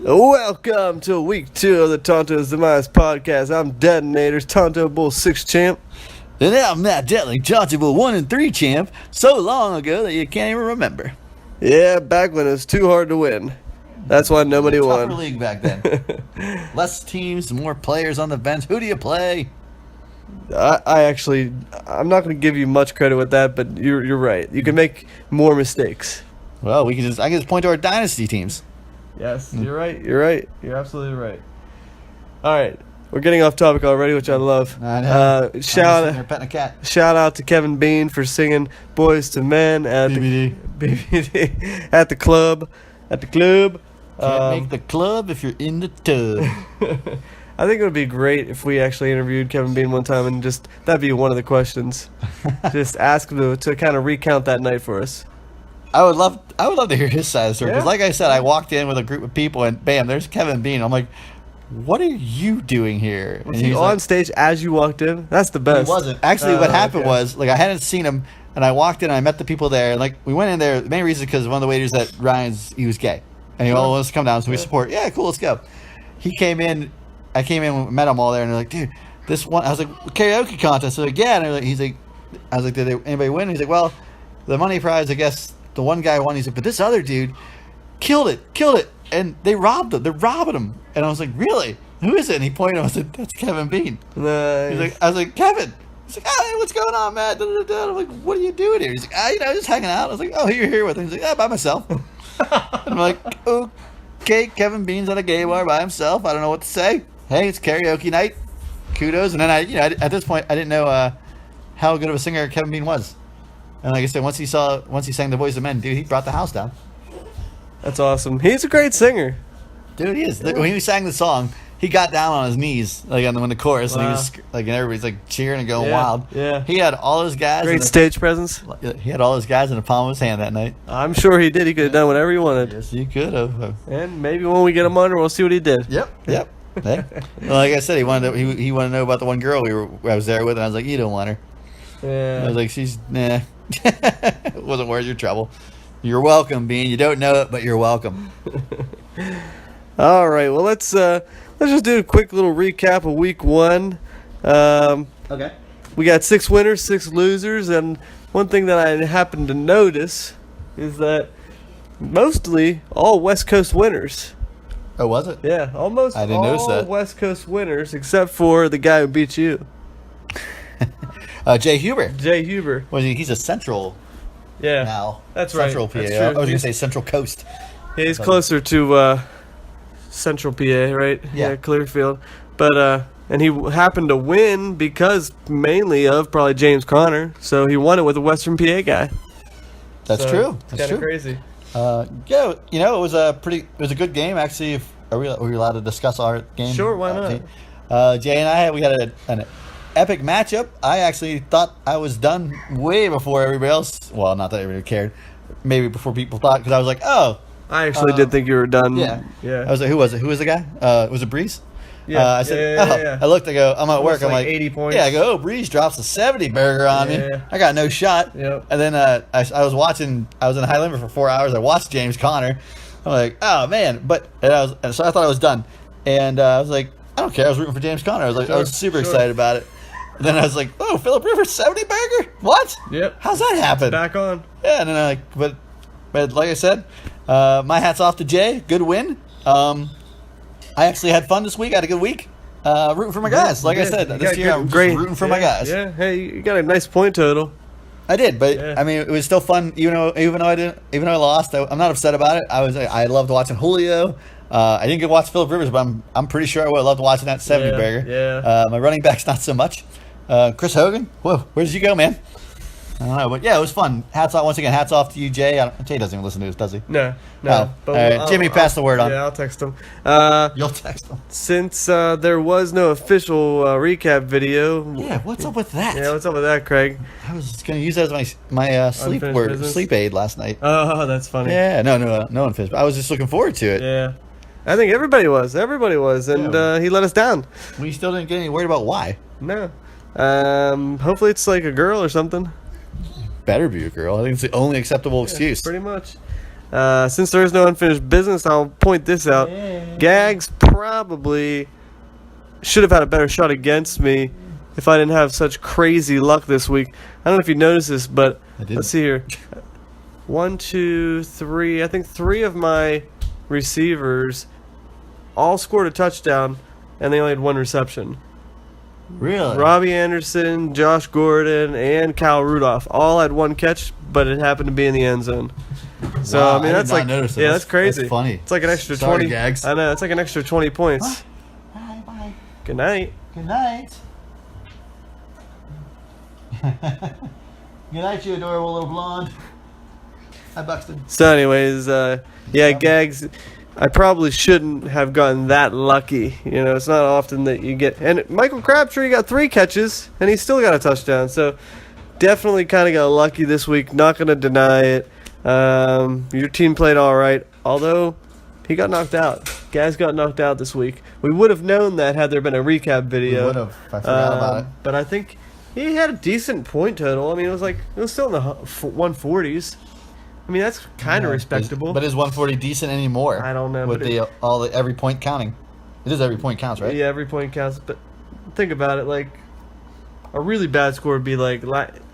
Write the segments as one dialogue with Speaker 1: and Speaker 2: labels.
Speaker 1: Welcome to week 2 of the Tonto's Demise podcast. I'm Detonators, Tonto Bull 6 champ.
Speaker 2: And I'm Matt Detling, Tonto Bull 1 and 3 champ, so long ago that you can't even remember.
Speaker 1: Yeah, back when it was too hard to win. That's why nobody
Speaker 2: Tougher
Speaker 1: won.
Speaker 2: league back then. Less teams, more players on the bench. Who do you play?
Speaker 1: I'm not going to give you much credit with that, but you're right. You can make more mistakes.
Speaker 2: Well, I can just point to our dynasty teams.
Speaker 1: Yes, you're right. You're absolutely right. All right, we're getting off topic already, which I love.
Speaker 2: I know.
Speaker 1: Shout
Speaker 2: petting a cat.
Speaker 1: out to Kevin Bean for singing "Boys to Men" at
Speaker 2: BBD.
Speaker 1: at the club.
Speaker 2: Can't make the club if you're in the tub.
Speaker 1: I think it would be great if we actually interviewed Kevin Bean one time and just that'd be one of the questions. Just ask him to kind of recount that night for us.
Speaker 2: I would love to hear his side of the story. Because
Speaker 1: Yeah.
Speaker 2: like I said, I walked in with a group of people and bam, there's Kevin Bean. I'm like, what are you doing here?
Speaker 1: Was
Speaker 2: And
Speaker 1: he
Speaker 2: he's
Speaker 1: on
Speaker 2: like,
Speaker 1: stage as you walked in? That's the best.
Speaker 2: He wasn't. Actually, what happened
Speaker 1: okay.
Speaker 2: was, like, I hadn't seen him, and I walked in, and I met the people there. And, like, we went in there. The main reason is because one of the waiters that he was gay. And he all wants to come down, so we support. Yeah, cool, let's go. He came in. I came in, met them all there, and they're like, dude, this one. I was like, karaoke contest. They're like, yeah. And he's like, I was like, did anybody win? He's like, well, the money prize, I guess, the one guy won. He's like, but this other dude killed it. And they robbed him. They're robbing him. And I was like, really? Who is it? And he pointed. I was like, that's Kevin Bean.
Speaker 1: Nice.
Speaker 2: He's like, I was like, Kevin. He's like, hey, what's going on, Matt? I'm like, what are you doing here? He's like, just hanging out. I was like, oh, you're here with him. He's like, by myself. And I'm like, okay, Kevin Bean's at a gay bar by himself. I don't know what to say. Hey, it's karaoke night. Kudos. And then at this point, I didn't know how good of a singer Kevin Bean was. And like I said, once he sang The Voice of Men, dude, he brought the house down.
Speaker 1: That's awesome. He's a great singer.
Speaker 2: Dude, he is. When he sang the song, he got down on his knees, like on the chorus, and he was like, and everybody's like cheering and going wild.
Speaker 1: Yeah.
Speaker 2: He had all his guys.
Speaker 1: Great stage presence.
Speaker 2: He had all his guys in the palm of his hand that night.
Speaker 1: I'm sure he did. He could have done whatever he wanted.
Speaker 2: Yes, you could have.
Speaker 1: And maybe when we get him under, we'll see what he did.
Speaker 2: Yep. Hey. Well, like I said, he wanted to know about the one girl I was there with, and I was like, you don't want her.
Speaker 1: Yeah.
Speaker 2: I was like, she's nah. It wasn't worth your trouble. You're welcome, Bean. You don't know it, but you're welcome.
Speaker 1: All right. Well, let's just do a quick little recap of week 1.
Speaker 2: Okay.
Speaker 1: We got 6 winners, 6 losers, and one thing that I happened to notice is that mostly all West Coast winners.
Speaker 2: Oh, was it?
Speaker 1: Yeah, almost
Speaker 2: I didn't notice
Speaker 1: all
Speaker 2: that.
Speaker 1: West Coast winners except for the guy who beat you,
Speaker 2: Jay Huber.
Speaker 1: Jay Huber.
Speaker 2: Well, he's a Central
Speaker 1: Yeah,
Speaker 2: now.
Speaker 1: that's right.
Speaker 2: Central PA.
Speaker 1: That's
Speaker 2: I
Speaker 1: true.
Speaker 2: was going to say Central Coast.
Speaker 1: Yeah, he's closer to Central PA, right?
Speaker 2: Yeah.
Speaker 1: Clearfield. But and he happened to win because mainly of probably James Conner. So he won it with a Western PA guy.
Speaker 2: That's
Speaker 1: So
Speaker 2: true.
Speaker 1: It's
Speaker 2: That's
Speaker 1: kind
Speaker 2: true.
Speaker 1: of crazy.
Speaker 2: Yeah, it was a good game actually. Are we allowed to discuss our game?
Speaker 1: Sure, why not?
Speaker 2: Jay and I, we had an epic matchup. I actually thought I was done way before everybody else. Well, not that everybody cared. Maybe before people thought, because I was like, oh.
Speaker 1: I actually did think you were done.
Speaker 2: Yeah.
Speaker 1: Yeah.
Speaker 2: I was like, who was it? Who was the guy? Was it Breeze?
Speaker 1: Yeah.
Speaker 2: I said,
Speaker 1: Yeah.
Speaker 2: I looked, I go, I'm at work. I'm like
Speaker 1: 80 points.
Speaker 2: Yeah, I go, Breeze drops a 70 burger on me.
Speaker 1: Yeah.
Speaker 2: I got no shot.
Speaker 1: Yep.
Speaker 2: And then I was in high limit for 4 hours. I watched James Conner. I'm like, oh man. And so I thought I was done. And I was like, I don't care. I was rooting for James Conner. I was like, I was super excited about it. And then I was like, oh, Phillip Rivers, 70 burger? What?
Speaker 1: Yep.
Speaker 2: How's that happen?
Speaker 1: Back on.
Speaker 2: Yeah, and then but like I said, my hat's off to Jay. Good win. I actually had fun this week. I had a good week. Rooting for my guys. Like I said, this year I'm just rooting for my guys.
Speaker 1: Yeah. Hey, you got a nice point total.
Speaker 2: I did, but
Speaker 1: Yeah.
Speaker 2: I mean, it was still fun. Even though I lost, I'm not upset about it. I loved watching Julio. I didn't get to watch Phillip Rivers, but I'm pretty sure I would have loved watching that 70 burger.
Speaker 1: Yeah.
Speaker 2: My running backs not so much. Chris Hogan, whoa, where did you go, man? I don't know, but yeah, it was fun. Hats off to you, Jay. Jay doesn't even listen to this, does he?
Speaker 1: No.
Speaker 2: Oh, all right. Jimmy, pass the word on.
Speaker 1: Yeah, I'll text him.
Speaker 2: You'll text him.
Speaker 1: Since there was no official recap video.
Speaker 2: Yeah, what's up with that?
Speaker 1: Yeah, what's up with that, Craig?
Speaker 2: I was going to use that as my sleep aid last night.
Speaker 1: Oh, that's funny.
Speaker 2: Yeah, no one finished. I was just looking forward to it.
Speaker 1: Yeah. I think everybody was, and he let us down.
Speaker 2: We still didn't get any worried about why.
Speaker 1: No. Hopefully it's like a girl or something.
Speaker 2: Better be a girl. I think it's the only acceptable excuse.
Speaker 1: Pretty much. Since there is no unfinished business, I'll point this out. Gags probably should have had a better shot against me if I didn't have such crazy luck this week. I don't know if you noticed this, but let's see here. 1, 2, 3. I think 3 of my receivers all scored a touchdown, and they only had 1 reception.
Speaker 2: Really?
Speaker 1: Robbie Anderson, Josh Gordon, and Kyle Rudolph all had 1 catch, but it happened to be in the end zone. So
Speaker 2: Wow,
Speaker 1: I mean, that's like, yeah, that's crazy.
Speaker 2: That's funny.
Speaker 1: It's like an extra
Speaker 2: Sorry,
Speaker 1: 20.
Speaker 2: Gags.
Speaker 1: I know, it's like an extra 20 points.
Speaker 2: Bye, bye.
Speaker 1: Good night.
Speaker 2: Good night. Good night, you adorable little blonde. Hi, Buxton.
Speaker 1: So, anyways, yeah, Gags, I probably shouldn't have gotten that lucky. You know, it's not often that you get. And Michael Crabtree got 3 catches, and he still got a touchdown. So, definitely kind of got lucky this week. Not going to deny it. Your team played all right, although he got knocked out. Gags got knocked out this week. We would have known that had there been a recap video.
Speaker 2: We would have. I forgot about it.
Speaker 1: But I think he had a decent point total. I mean, it was still in the 140s. I mean, that's kind of respectable.
Speaker 2: But is 140 decent anymore?
Speaker 1: I don't know.
Speaker 2: With every point counting, it is every point counts, right?
Speaker 1: Yeah, every point counts. But think about it, like a really bad score would be like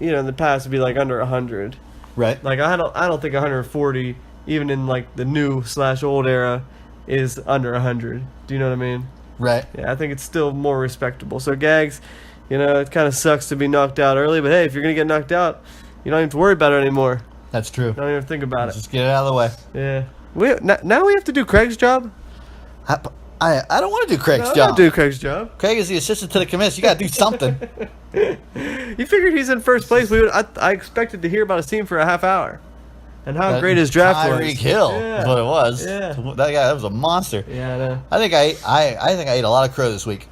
Speaker 1: in the past would be like under 100.
Speaker 2: Right.
Speaker 1: Like I don't think 140, even in like the new / old era, is under 100. Do you know what I mean?
Speaker 2: Right.
Speaker 1: Yeah, I think it's still more respectable. So Gags, it kind of sucks to be knocked out early, but hey, if you're gonna get knocked out, you don't even have to worry about it anymore.
Speaker 2: That's true.
Speaker 1: Don't even think about it.
Speaker 2: Just get it out of the way.
Speaker 1: Yeah. Now we have to do Craig's job.
Speaker 2: I don't want to do Craig's
Speaker 1: No,
Speaker 2: job.
Speaker 1: don't do Craig's job.
Speaker 2: Craig is the assistant to the commiss. You got to do something.
Speaker 1: You figured he's in first place. I expected to hear about his team for a half hour, and how great his draft was.
Speaker 2: Tyreek Hill is what it was.
Speaker 1: Yeah.
Speaker 2: That was a monster.
Speaker 1: Yeah, I know.
Speaker 2: I think I ate a lot of crow this week.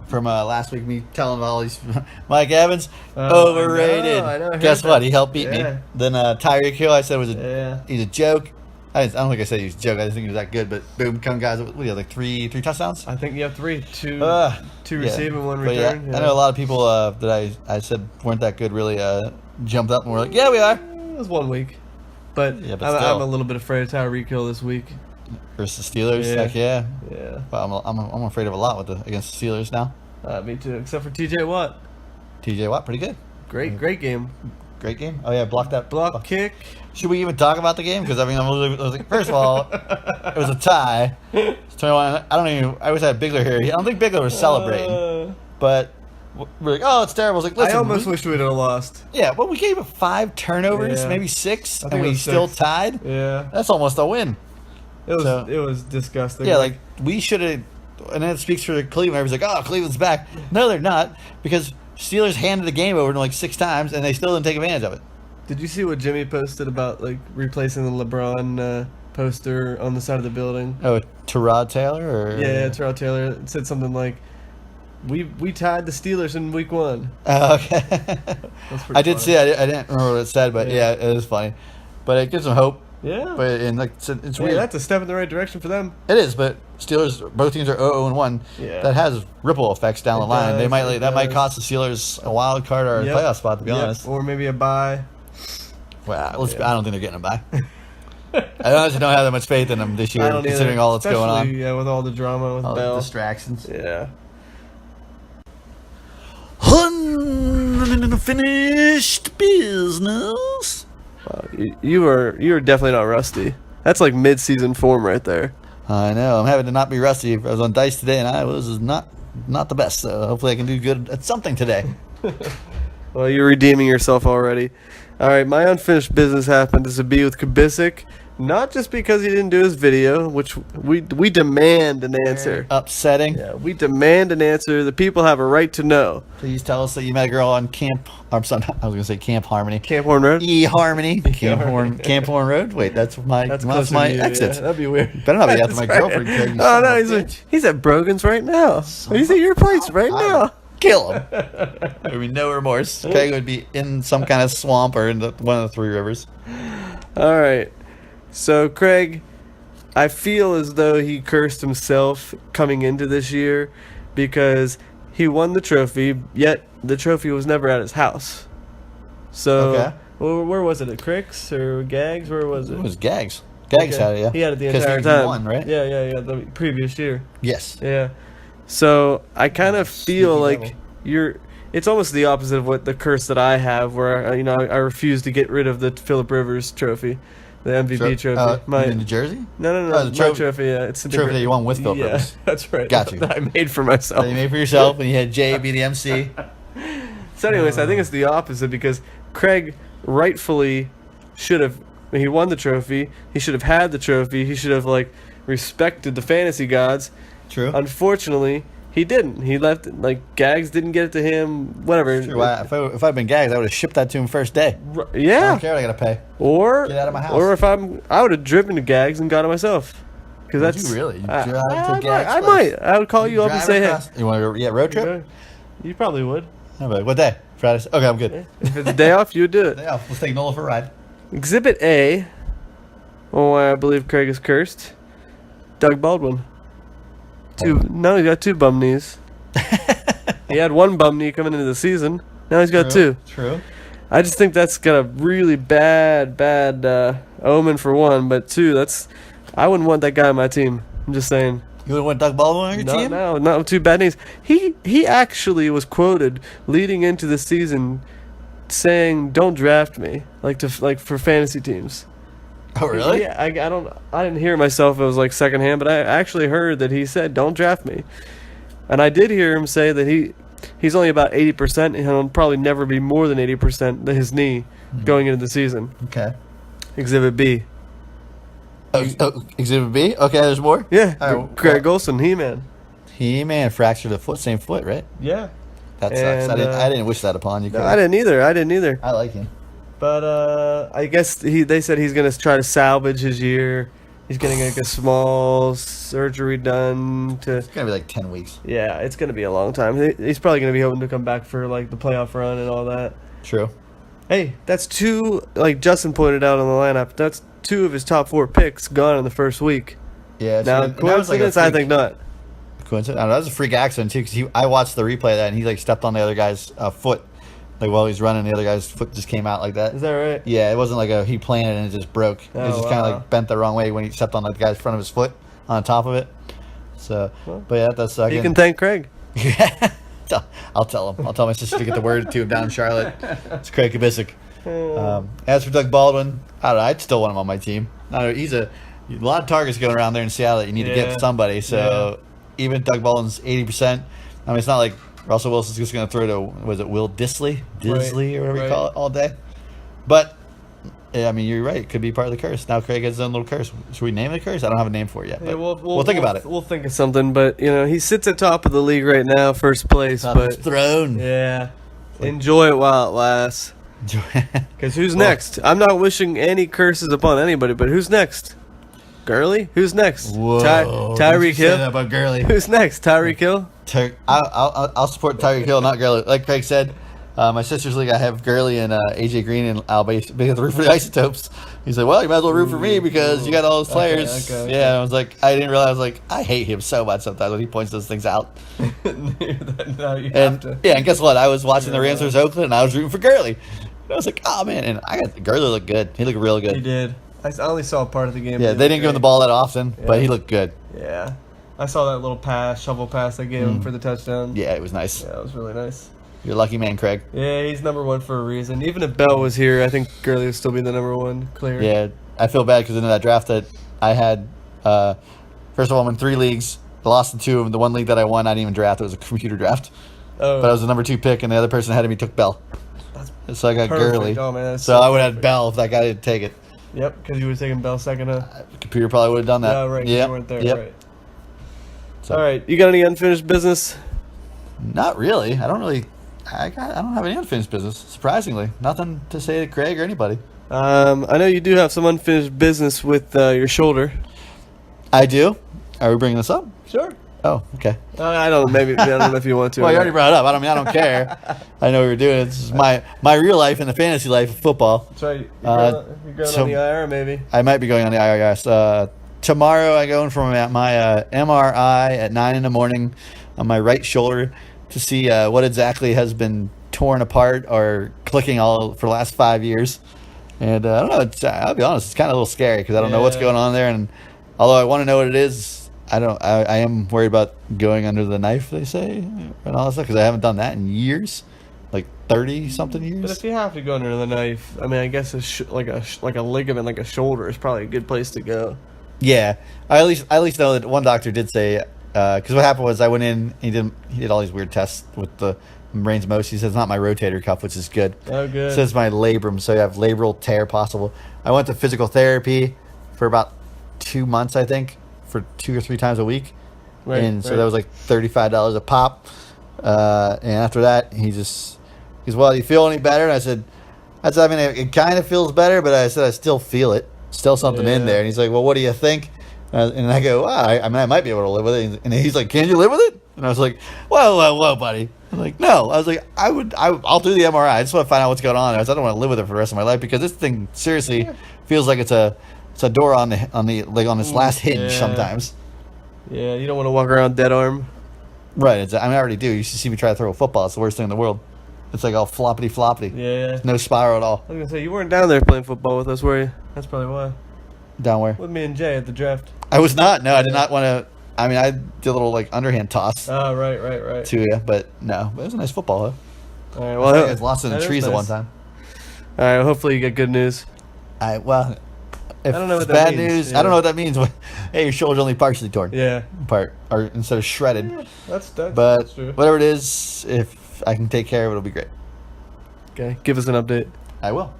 Speaker 2: From last week, me telling all these Mike Evans overrated.
Speaker 1: I know,
Speaker 2: Guess what? He helped beat me.
Speaker 1: Yeah.
Speaker 2: Then Tyreek Hill, I said
Speaker 1: Yeah.
Speaker 2: he's a joke. I don't think I said he was a joke. I didn't think he was that good. But boom, come guys. What do you have, like three touchdowns?
Speaker 1: I think you have 3, 2
Speaker 2: Yeah.
Speaker 1: receiving, 1
Speaker 2: But
Speaker 1: return.
Speaker 2: yeah, I know a lot of people that I said weren't that good really jumped up and were like, yeah, we are.
Speaker 1: It was 1 week, but,
Speaker 2: Yeah, but still.
Speaker 1: I'm a little bit afraid of Tyreek Hill this week.
Speaker 2: Versus the Steelers,
Speaker 1: Yeah.
Speaker 2: heck yeah.
Speaker 1: Yeah,
Speaker 2: But I'm afraid of a lot against the Steelers now.
Speaker 1: me too. Except for T.J. Watt,
Speaker 2: T.J. Watt, pretty good.
Speaker 1: great game.
Speaker 2: Great game. Oh yeah, blocked that
Speaker 1: Block kick.
Speaker 2: Should we even talk about the game? Because I was like, first of all, it was a tie. It's 21. I wish I had Bigler here. I don't think Bigler was celebrating, but we're like, oh, it's terrible. I was like, listen,
Speaker 1: I almost wish we'd have lost.
Speaker 2: yeah, but we gave it 5 turnovers,
Speaker 1: Yeah.
Speaker 2: maybe 6,
Speaker 1: I think
Speaker 2: and
Speaker 1: it
Speaker 2: we
Speaker 1: was
Speaker 2: still
Speaker 1: 6.
Speaker 2: tied.
Speaker 1: Yeah,
Speaker 2: That's almost a win.
Speaker 1: it was disgusting.
Speaker 2: Yeah, like we should have. And then it speaks for Cleveland. Everybody's like, oh, Cleveland's back. No, they're not, because Steelers handed the game over to like 6 times, and they still didn't take advantage of it.
Speaker 1: Did you see what Jimmy posted about like replacing the LeBron poster on the side of the building?
Speaker 2: Oh, Tyrod Taylor, or
Speaker 1: Yeah, Terrell Taylor. It said something like, "We tied the Steelers in week 1."
Speaker 2: Oh, okay.
Speaker 1: That's pretty
Speaker 2: I did
Speaker 1: funny.
Speaker 2: see. I didn't remember what it said, but yeah, it is funny. But it gives them hope.
Speaker 1: Yeah,
Speaker 2: But it's
Speaker 1: hey,
Speaker 2: weird.
Speaker 1: that's a step in the right direction for them.
Speaker 2: It is, but Steelers, both teams are 0-1.
Speaker 1: Yeah.
Speaker 2: That has ripple effects down the line.
Speaker 1: does,
Speaker 2: They might
Speaker 1: it
Speaker 2: that might
Speaker 1: does.
Speaker 2: cost the Steelers a wild card or a
Speaker 1: Yep.
Speaker 2: playoff spot. To be
Speaker 1: Yep,
Speaker 2: honest,
Speaker 1: or maybe a bye.
Speaker 2: well, I don't think they're getting a bye. I honestly don't have that much faith in them this year,
Speaker 1: I don't
Speaker 2: considering
Speaker 1: either.
Speaker 2: all that's going on,
Speaker 1: Especially, yeah, with all the drama with
Speaker 2: all the
Speaker 1: Bell.
Speaker 2: distractions.
Speaker 1: Yeah.
Speaker 2: Unfinished business.
Speaker 1: You are definitely not rusty. That's like mid-season form right there.
Speaker 2: I know. I'm having to not be rusty. I was on dice today, and I was not the best. So hopefully, I can do good at something today.
Speaker 1: Well, you're redeeming yourself already. All right, my unfinished business happened to be with Kubisic, not just because he didn't do his video, which we demand an answer.
Speaker 2: Upsetting.
Speaker 1: Yeah, we demand an answer. The people have a right to know.
Speaker 2: Please tell us that you met a girl on Camp. I'm sorry, I was going to say Camp Harmony.
Speaker 1: Camp Horn Road.
Speaker 2: Harmony. Camp Horn Road. Wait, that's my
Speaker 1: closer
Speaker 2: my
Speaker 1: to you,
Speaker 2: exit.
Speaker 1: yeah. That'd be weird.
Speaker 2: Better not be after
Speaker 1: That's
Speaker 2: my
Speaker 1: right.
Speaker 2: girlfriend. Craig, you
Speaker 1: Oh
Speaker 2: son
Speaker 1: no,
Speaker 2: of a bitch.
Speaker 1: he's at Brogan's right now. He's at your place right now.
Speaker 2: Kill him. There would be no remorse. Craig would be in some kind of swamp or in one of the 3 rivers.
Speaker 1: All right. So Craig, I feel as though he cursed himself coming into this year because he won the trophy, yet the trophy was never at his house. So,
Speaker 2: Okay.
Speaker 1: well, where was it? At Crick's or Gags? Where was it?
Speaker 2: It was Gags. Gags had it, yeah.
Speaker 1: He had it the
Speaker 2: 'Cause
Speaker 1: entire
Speaker 2: he
Speaker 1: time.
Speaker 2: won, right?
Speaker 1: Yeah. The previous year.
Speaker 2: Yes.
Speaker 1: Yeah. So I kind of feel
Speaker 2: Sneaky
Speaker 1: like
Speaker 2: devil.
Speaker 1: it's almost the opposite of what the curse that I have, where I refuse to get rid of the Phillip Rivers trophy, the MVP trophy.
Speaker 2: In New Jersey?
Speaker 1: No,
Speaker 2: Oh, the
Speaker 1: my trophy. Yeah, it's a
Speaker 2: trophy
Speaker 1: different,
Speaker 2: that you won with Phillip
Speaker 1: yeah,
Speaker 2: Rivers.
Speaker 1: that's right.
Speaker 2: Got you.
Speaker 1: That I made for myself.
Speaker 2: That you made for yourself, and you had Jay be the MC.
Speaker 1: So, anyways, I think it's the opposite because Craig rightfully should have. He won the trophy. He should have had the trophy. He should have respected the fantasy gods.
Speaker 2: True.
Speaker 1: Unfortunately, he didn't. He left. Gags didn't get it to him. Whatever.
Speaker 2: True. If I'd been Gags, I would have shipped that to him first day. I
Speaker 1: Yeah.
Speaker 2: don't care what I gotta pay.
Speaker 1: Or
Speaker 2: Get out of my house.
Speaker 1: Or if I would have driven to Gags and got it myself. Because
Speaker 2: Would
Speaker 1: that's
Speaker 2: you really? You
Speaker 1: I,
Speaker 2: drive
Speaker 1: I,
Speaker 2: to Gags
Speaker 1: I
Speaker 2: first?
Speaker 1: might. I would call you up and
Speaker 2: Drive
Speaker 1: say,
Speaker 2: across- You want to road
Speaker 1: hey.
Speaker 2: trip?
Speaker 1: You probably would.
Speaker 2: I'm like, what day? Friday. Okay, I'm good.
Speaker 1: If it's a day off, you would do it.
Speaker 2: Day off. Let's take Nola for a ride.
Speaker 1: Exhibit A. Oh, I believe Craig is cursed. Doug Baldwin. No, he's got 2 bum knees. He had 1 bum knee coming into the season. Now he's got 2.
Speaker 2: True.
Speaker 1: I just think that's got a really bad omen for 1, but 2, I wouldn't want that guy on my team. I'm just saying.
Speaker 2: You would want Doug Baldwin on your team?
Speaker 1: No, not with 2 bad knees. He actually was quoted leading into the season saying, "Don't draft me," for fantasy teams.
Speaker 2: Oh, really?
Speaker 1: Yeah, I didn't hear it myself. It was secondhand, but I actually heard that he said, "Don't draft me," and I did hear him say that he's only about 80%, and he'll probably never be more than 80% his knee going into the season.
Speaker 2: Okay.
Speaker 1: Exhibit B.
Speaker 2: Exhibit B? Okay, there's more?
Speaker 1: Yeah,
Speaker 2: All right,
Speaker 1: Greg Olson, He-Man.
Speaker 2: He-Man fractured a foot, same foot, right?
Speaker 1: Yeah.
Speaker 2: That sucks.
Speaker 1: And,
Speaker 2: I didn't wish that upon you.
Speaker 1: No, I didn't either.
Speaker 2: I like him.
Speaker 1: But I guess they said he's going to try to salvage his year. He's getting a small surgery done to.
Speaker 2: It's gonna be 10 weeks.
Speaker 1: Yeah, it's going to be a long time. He's probably going to be hoping to come back for the playoff run and all that.
Speaker 2: True.
Speaker 1: Hey, that's 2. Like Justin pointed out on the lineup, that's 2 of his top 4 picks gone in the first week.
Speaker 2: Yeah.
Speaker 1: Now, coincidence, I think not.
Speaker 2: Coincidence? I don't know, that was a freak accident too, because I watched the replay of that, and he stepped on the other guy's foot, while he's running. The other guy's foot just came out like that.
Speaker 1: Is that right?
Speaker 2: Yeah, it wasn't he planted and it just broke. It was just kind of bent the wrong way when he stepped on the guy's front of his foot on top of it. So, but yeah, that's
Speaker 1: You can thank Craig.
Speaker 2: I'll tell him. I'll tell my sister to get the word to him down in Charlotte. It's Craig Kubisik. As for Doug Baldwin, I don't know. I'd still want him on my team. He's a lot of targets going around there in Seattle that you need to get to somebody. So even if Doug Baldwin's 80%, it's not like Russell Wilson's just going to throw to, was it Will Disley or whatever you call it, all day. But you're right. It could be part of the curse. Now Craig has his own little curse. Should we name the curse? I don't have a name for it yet. But we'll think about it.
Speaker 1: We'll think of something. But he sits at top of the league right now, first place. But
Speaker 2: throne.
Speaker 1: Yeah, enjoy it while it lasts. Because who's next? I'm not wishing any curses upon anybody, but who's next? Gurley? Who's next?
Speaker 2: Whoa!
Speaker 1: Tyreek Hill.
Speaker 2: About Gurley.
Speaker 1: Who's next? Tyreek Hill.
Speaker 2: I'll support Tyreek Hill, not Gurley. Like Craig said, my sister's league, I have Gurley and AJ Green, and I'll basically root for the Isotopes. He's like, well, you might as well root for me because you got all those players.
Speaker 1: Okay.
Speaker 2: Yeah, I was like, I didn't realize, I hate him so much sometimes when he points those things out.
Speaker 1: No, you have to.
Speaker 2: Yeah, and guess what? I was watching the Rams vs. Oakland, and I was rooting for Gurley. And I was like, oh man, and Gurley looked good. He looked real good.
Speaker 1: He did. I only saw part of the game.
Speaker 2: Yeah, they didn't give him the ball that often, but he looked good.
Speaker 1: Yeah. I saw that little shovel pass they gave him for the touchdown.
Speaker 2: Yeah, it was nice.
Speaker 1: Yeah, it was really nice.
Speaker 2: You're a lucky man, Craig.
Speaker 1: Yeah, he's number 1 for a reason. Even if Bell was here, I think Gurley would still be the number 1 clear.
Speaker 2: Yeah, I feel bad because in that draft that I had, first of all, I'm in 3 leagues. I lost in 2 of them. The one league that I won, I didn't even draft. It was a computer draft.
Speaker 1: Oh.
Speaker 2: But I was the number 2 pick, and the other person ahead of me took Bell. So I got
Speaker 1: perfect.
Speaker 2: Gurley.
Speaker 1: Oh, man,
Speaker 2: so I would have had Bell if that guy didn't take it.
Speaker 1: Yep, because you would have taken Bell second.
Speaker 2: The computer probably would have done that.
Speaker 1: Yeah, right.
Speaker 2: Yep.
Speaker 1: You weren't there.
Speaker 2: Yep.
Speaker 1: Right.
Speaker 2: So,
Speaker 1: all right. You got any unfinished business?
Speaker 2: Not really. I don't have any unfinished business. Surprisingly, nothing to say to Craig or anybody.
Speaker 1: I know you do have some unfinished business with your shoulder.
Speaker 2: I do. Are we bringing this up?
Speaker 1: Sure.
Speaker 2: Oh, okay.
Speaker 1: I don't know. Maybe I don't know if you want to.
Speaker 2: Well, you already brought it up. I don't care. I know what you're doing. This is my real life and the fantasy life of football.
Speaker 1: That's right. You're going on the IR, maybe.
Speaker 2: I might be going on the IR, yes. Tomorrow I go in for my MRI at 9 in the morning on my right shoulder to see what exactly has been torn apart or clicking all for the last 5 years. And I don't know. I'll be honest, it's kind of a little scary because I don't know what's
Speaker 1: Yeah.
Speaker 2: going on there. And although I want to know what it is, I don't. I am worried about going under the knife. They say and all that stuff because I haven't done that in years, like 30-something years.
Speaker 1: But if you have to go under the knife, I mean, I guess like a ligament, like a shoulder, is probably a good place to go.
Speaker 2: Yeah, I at least know that one doctor did say because what happened was I went in. He did all these weird tests with the range of motion. He says it's not my rotator cuff, which is good.
Speaker 1: Oh, good.
Speaker 2: It says my labrum, so you have labral tear possible. I went to physical therapy for about 2 months, I think, for 2 or 3 times a week, and so that was like $35 a pop. And after that, he goes, "Well, do you feel any better?" And I said, I mean, it kind of feels better, but I said I still feel it, still something in there. And he's like, "Well, what do you think?" And I go, "Wow, I mean, I might be able to live with it." And he's like, "Can you live with it?" And I was like, "Whoa, buddy." I'm like, "No." I was like, I'll do the MRI. I just want to find out what's going on." I don't want to live with it for the rest of my life because this thing seriously feels like it's a door on this last hinge sometimes.
Speaker 1: Yeah, you don't want to walk around dead arm.
Speaker 2: Right. I already do. You should see me try to throw a football. It's the worst thing in the world. It's like all floppity.
Speaker 1: Yeah.
Speaker 2: No spiral at all.
Speaker 1: I was gonna say you weren't down there playing football with us, were you? That's probably why.
Speaker 2: Down where?
Speaker 1: With me and Jay at the draft.
Speaker 2: I was not. No, I did not want to. I mean, I did a little like underhand toss
Speaker 1: Oh, right.
Speaker 2: to you, but no. But it was a nice football,
Speaker 1: All right.
Speaker 2: though.
Speaker 1: Well,
Speaker 2: I guys lost in the trees at one time.
Speaker 1: All right. Well, hopefully you get good news.
Speaker 2: If
Speaker 1: I don't know what
Speaker 2: it's
Speaker 1: that
Speaker 2: bad
Speaker 1: means.
Speaker 2: news,
Speaker 1: Yeah.
Speaker 2: I don't know what that means. Hey, your shoulder's only partially torn.
Speaker 1: Yeah.
Speaker 2: Or instead of shredded.
Speaker 1: Yeah, that's
Speaker 2: But
Speaker 1: true.
Speaker 2: whatever it is, if I can take care of it, it'll be great.
Speaker 1: Okay. Give us an update.
Speaker 2: I will.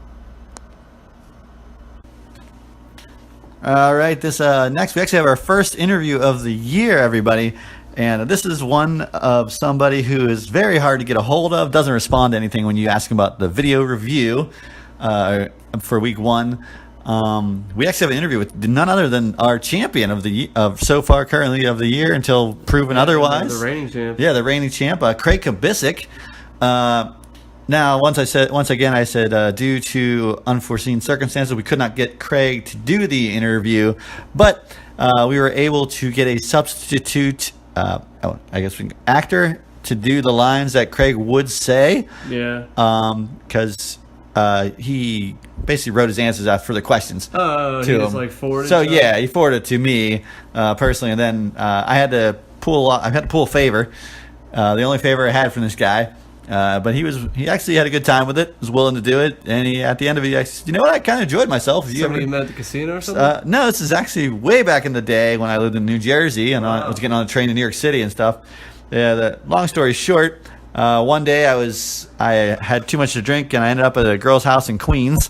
Speaker 2: All right, this next we actually have our first interview of the year, everybody, and this is one of somebody who is very hard to get a hold of. Doesn't respond to anything when you ask him about the video review for week 1. We actually have an interview with none other than our champion of so far currently of the year until proven otherwise.
Speaker 1: The reigning champ.
Speaker 2: Yeah, the reigning champ, Craig Kubisic. Now, once again, I said due to unforeseen circumstances, we could not get Craig to do the interview, but we were able to get a substitute, actor to do the lines that Craig would say.
Speaker 1: Yeah.
Speaker 2: Because he basically wrote his answers out for the questions.
Speaker 1: Oh,
Speaker 2: to
Speaker 1: he just
Speaker 2: him.
Speaker 1: like forwarded.
Speaker 2: So
Speaker 1: stuff?
Speaker 2: yeah, he forwarded it to me personally, and then I had to pull a favor. The only favor I had from this guy. But he actually had a good time with it, was willing to do it, and at the end of it, he said, "You know what? I kind of enjoyed myself."
Speaker 1: Somebody you met at the casino or something?
Speaker 2: No, this is actually way back in the day when I lived in New Jersey, and I was getting on a train to New York City and stuff. Yeah. Long story short, one day I had too much to drink, and I ended up at a girl's house in Queens,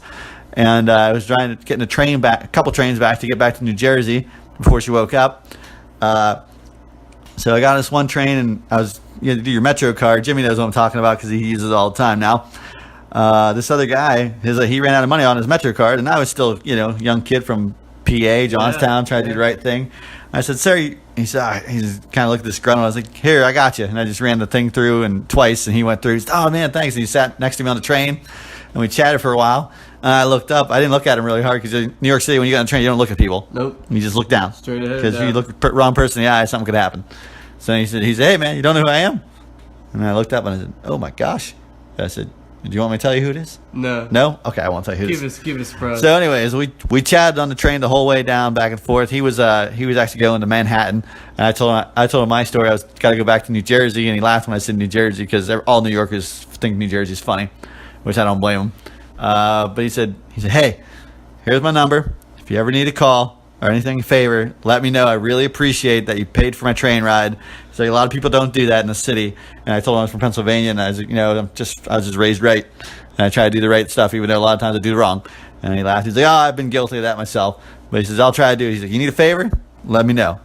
Speaker 2: and I was trying to get a couple trains back to get back to New Jersey before she woke up. So I got on this one train, and you had to do your Metro card. Jimmy knows what I'm talking about because he uses it all the time now. This other guy, he ran out of money on his Metro card, and I was still, young kid from PA, Johnstown, trying to do the right thing. I said, "Sir," he said, he's kind of looked disgruntled. I was like, "Here, I got you." And I just ran the thing through twice, and he went through. He said, "Oh, man, thanks." And he sat next to me on the train, and we chatted for a while. I looked up. I didn't look at him really hard because in New York City, when you get on a train, you don't look at people.
Speaker 1: Nope.
Speaker 2: You just look down.
Speaker 1: Straight ahead.
Speaker 2: Because if you look the wrong person in the eye, something could happen. So he said, "Hey, man, you don't know who I am?" And I looked up and I said, "Oh my gosh." I said, "Do you want me to tell you who it is?"
Speaker 1: No.
Speaker 2: No? Okay, I won't tell you who it is.
Speaker 1: Give it a surprise.
Speaker 2: So anyways, we chatted on the train the whole way down, back and forth. He was actually going to Manhattan, and I told him my story. I was got to go back to New Jersey, and he laughed when I said New Jersey because all New Yorkers think New Jersey's funny, which I don't blame him. But he said, "Hey, here's my number. If you ever need a call or anything favor, let me know. I really appreciate that you paid for my train ride." So a lot of people don't do that in the city. And I told him I was from Pennsylvania, and I was, I was just raised right, and I try to do the right stuff, even though a lot of times I do wrong. And he laughed. He's like, "Oh, I've been guilty of that myself." But he says, "I'll try to do it." He's like, "You need a favor? Let me know."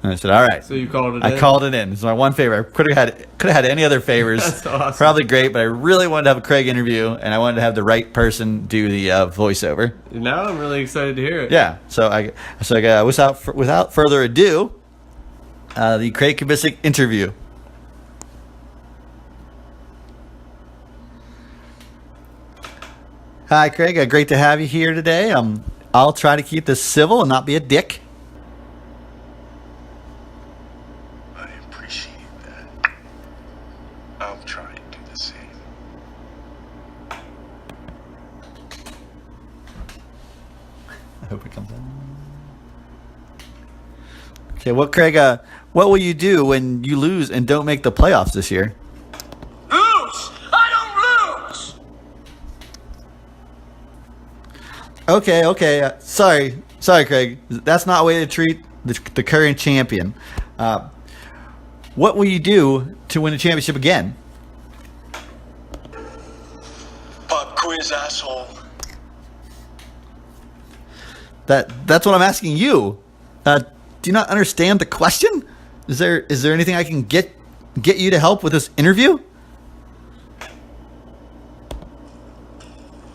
Speaker 2: And I said, "All right."
Speaker 1: So you called it in?
Speaker 2: I called it in. It's my one favor. I could have had any other favors.
Speaker 1: That's awesome.
Speaker 2: Probably great, but I really wanted to have a Craig interview, and I wanted to have the right person do the voiceover.
Speaker 1: Now I'm really excited to hear it.
Speaker 2: Yeah. So without further ado, the Craig Kubisic interview. Hi, Craig. Great to have you here today. I'll try to keep this civil and not be a dick.
Speaker 3: I appreciate that. I'll try and do the same.
Speaker 2: Hope it comes in. Okay, well, Craig, what will you do when you lose and don't make the playoffs this year?
Speaker 3: Lose! I don't lose!
Speaker 2: Okay. Sorry, Craig. That's not a way to treat the current champion. What will you do to win the championship again?
Speaker 3: Pop quiz, asshole.
Speaker 2: That's what I'm asking you. Do you not understand the question? Is there anything I can get you to help with this interview?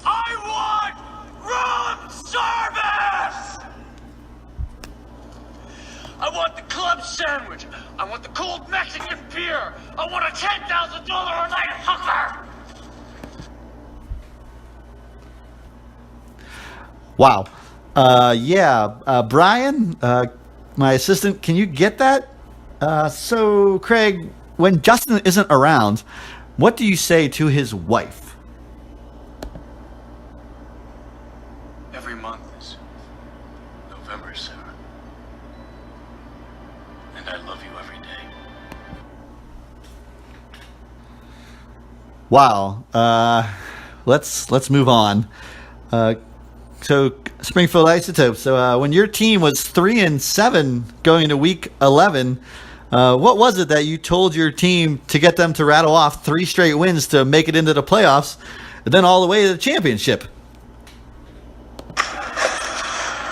Speaker 3: I want room service! I want the club sandwich. I want the cold Mexican beer. I want a $10,000 a night hooker.
Speaker 2: Wow. Brian, my assistant, can you get that? So, Craig, when Justin isn't around, what do you say to his wife?
Speaker 3: Every month is November, Sarah. And I love you every day.
Speaker 2: Wow. Let's move on. So Springfield Isotopes. So when your team was 3-7 going into week 11, what was it that you told your team to get them to rattle off 3 straight wins to make it into the playoffs, and then all the way to the championship?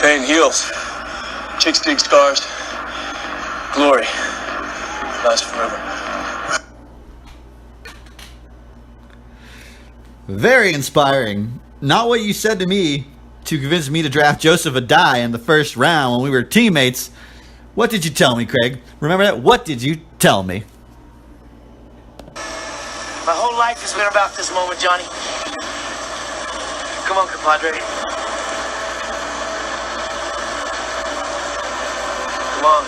Speaker 3: Pain heals. Chicks dig scars. Glory lasts forever.
Speaker 2: Very inspiring. Not what you said to me to convince me to draft Joseph Adai in the first round when we were teammates. What did you tell me, Craig? Remember that? What did you tell me?
Speaker 4: My whole life has been about this moment, Johnny. Come on, compadre. Come on.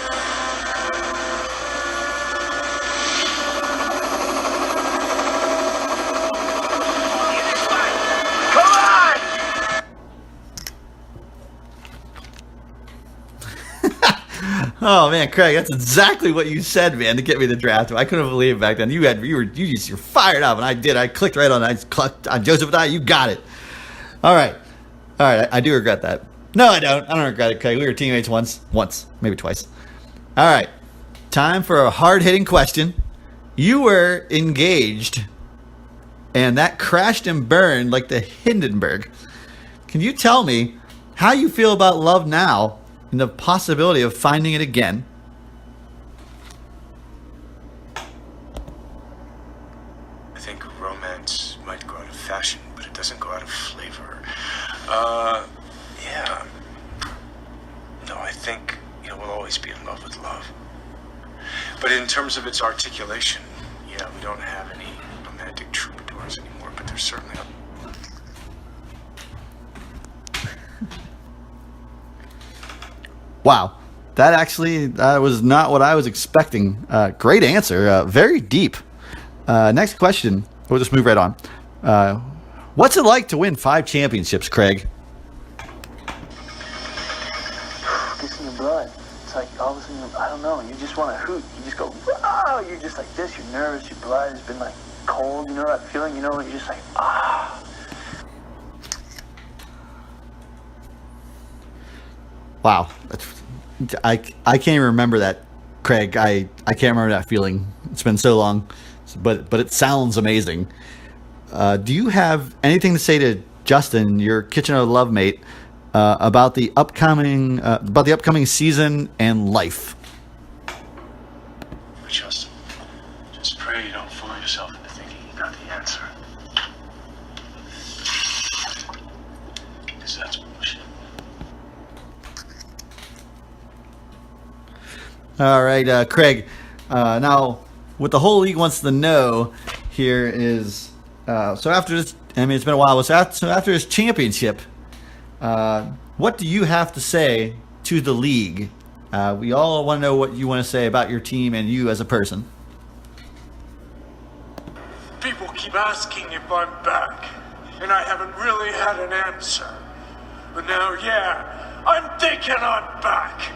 Speaker 2: Oh man, Craig, that's exactly what you said, man, to get me the draft. I couldn't believe it back then. You're fired up, and I did. I clicked right on it. I clicked on Joseph Adai. You got it. All right. I do regret that. No, I don't. I don't regret it, Craig. We were teammates once, maybe twice. All right. Time for a hard-hitting question. You were engaged, and that crashed and burned like the Hindenburg. Can you tell me how you feel about love now and the possibility of finding it again?
Speaker 3: I think romance might go out of fashion, but it doesn't go out of flavor. Yeah. No, I think, we'll always be in love with love. But in terms of its articulation, yeah, we don't have any romantic troubadours anymore, but there's certainly
Speaker 2: Wow. That was not what I was expecting. Great answer. Very deep. Next question. We'll just move right on. What's it like to win 5 championships, Craig?
Speaker 4: Gets in your blood. It's like all of a sudden, I don't know, you just want to hoot. You just go, wow! You're just like this. You're nervous. Your blood has been like cold. You know that feeling? You're just like, ah.
Speaker 2: Wow. I can't even remember that, Craig. I can't remember that feeling. It's been so long, but it sounds amazing. Do you have anything to say to Justin, your Kitchener love mate, about the upcoming season and life?
Speaker 3: Justin, just pray you don't fool yourself into thinking you got the answer. Because that's bullshit.
Speaker 2: All right, Craig. Now, what the whole league wants to know here is, so after this, it's been a while, so after this championship, what do you have to say to the league? We all want to know what you want to say about your team and you as a person.
Speaker 3: People keep asking if I'm back, and I haven't really had an answer. But now, yeah, I'm thinking I'm back.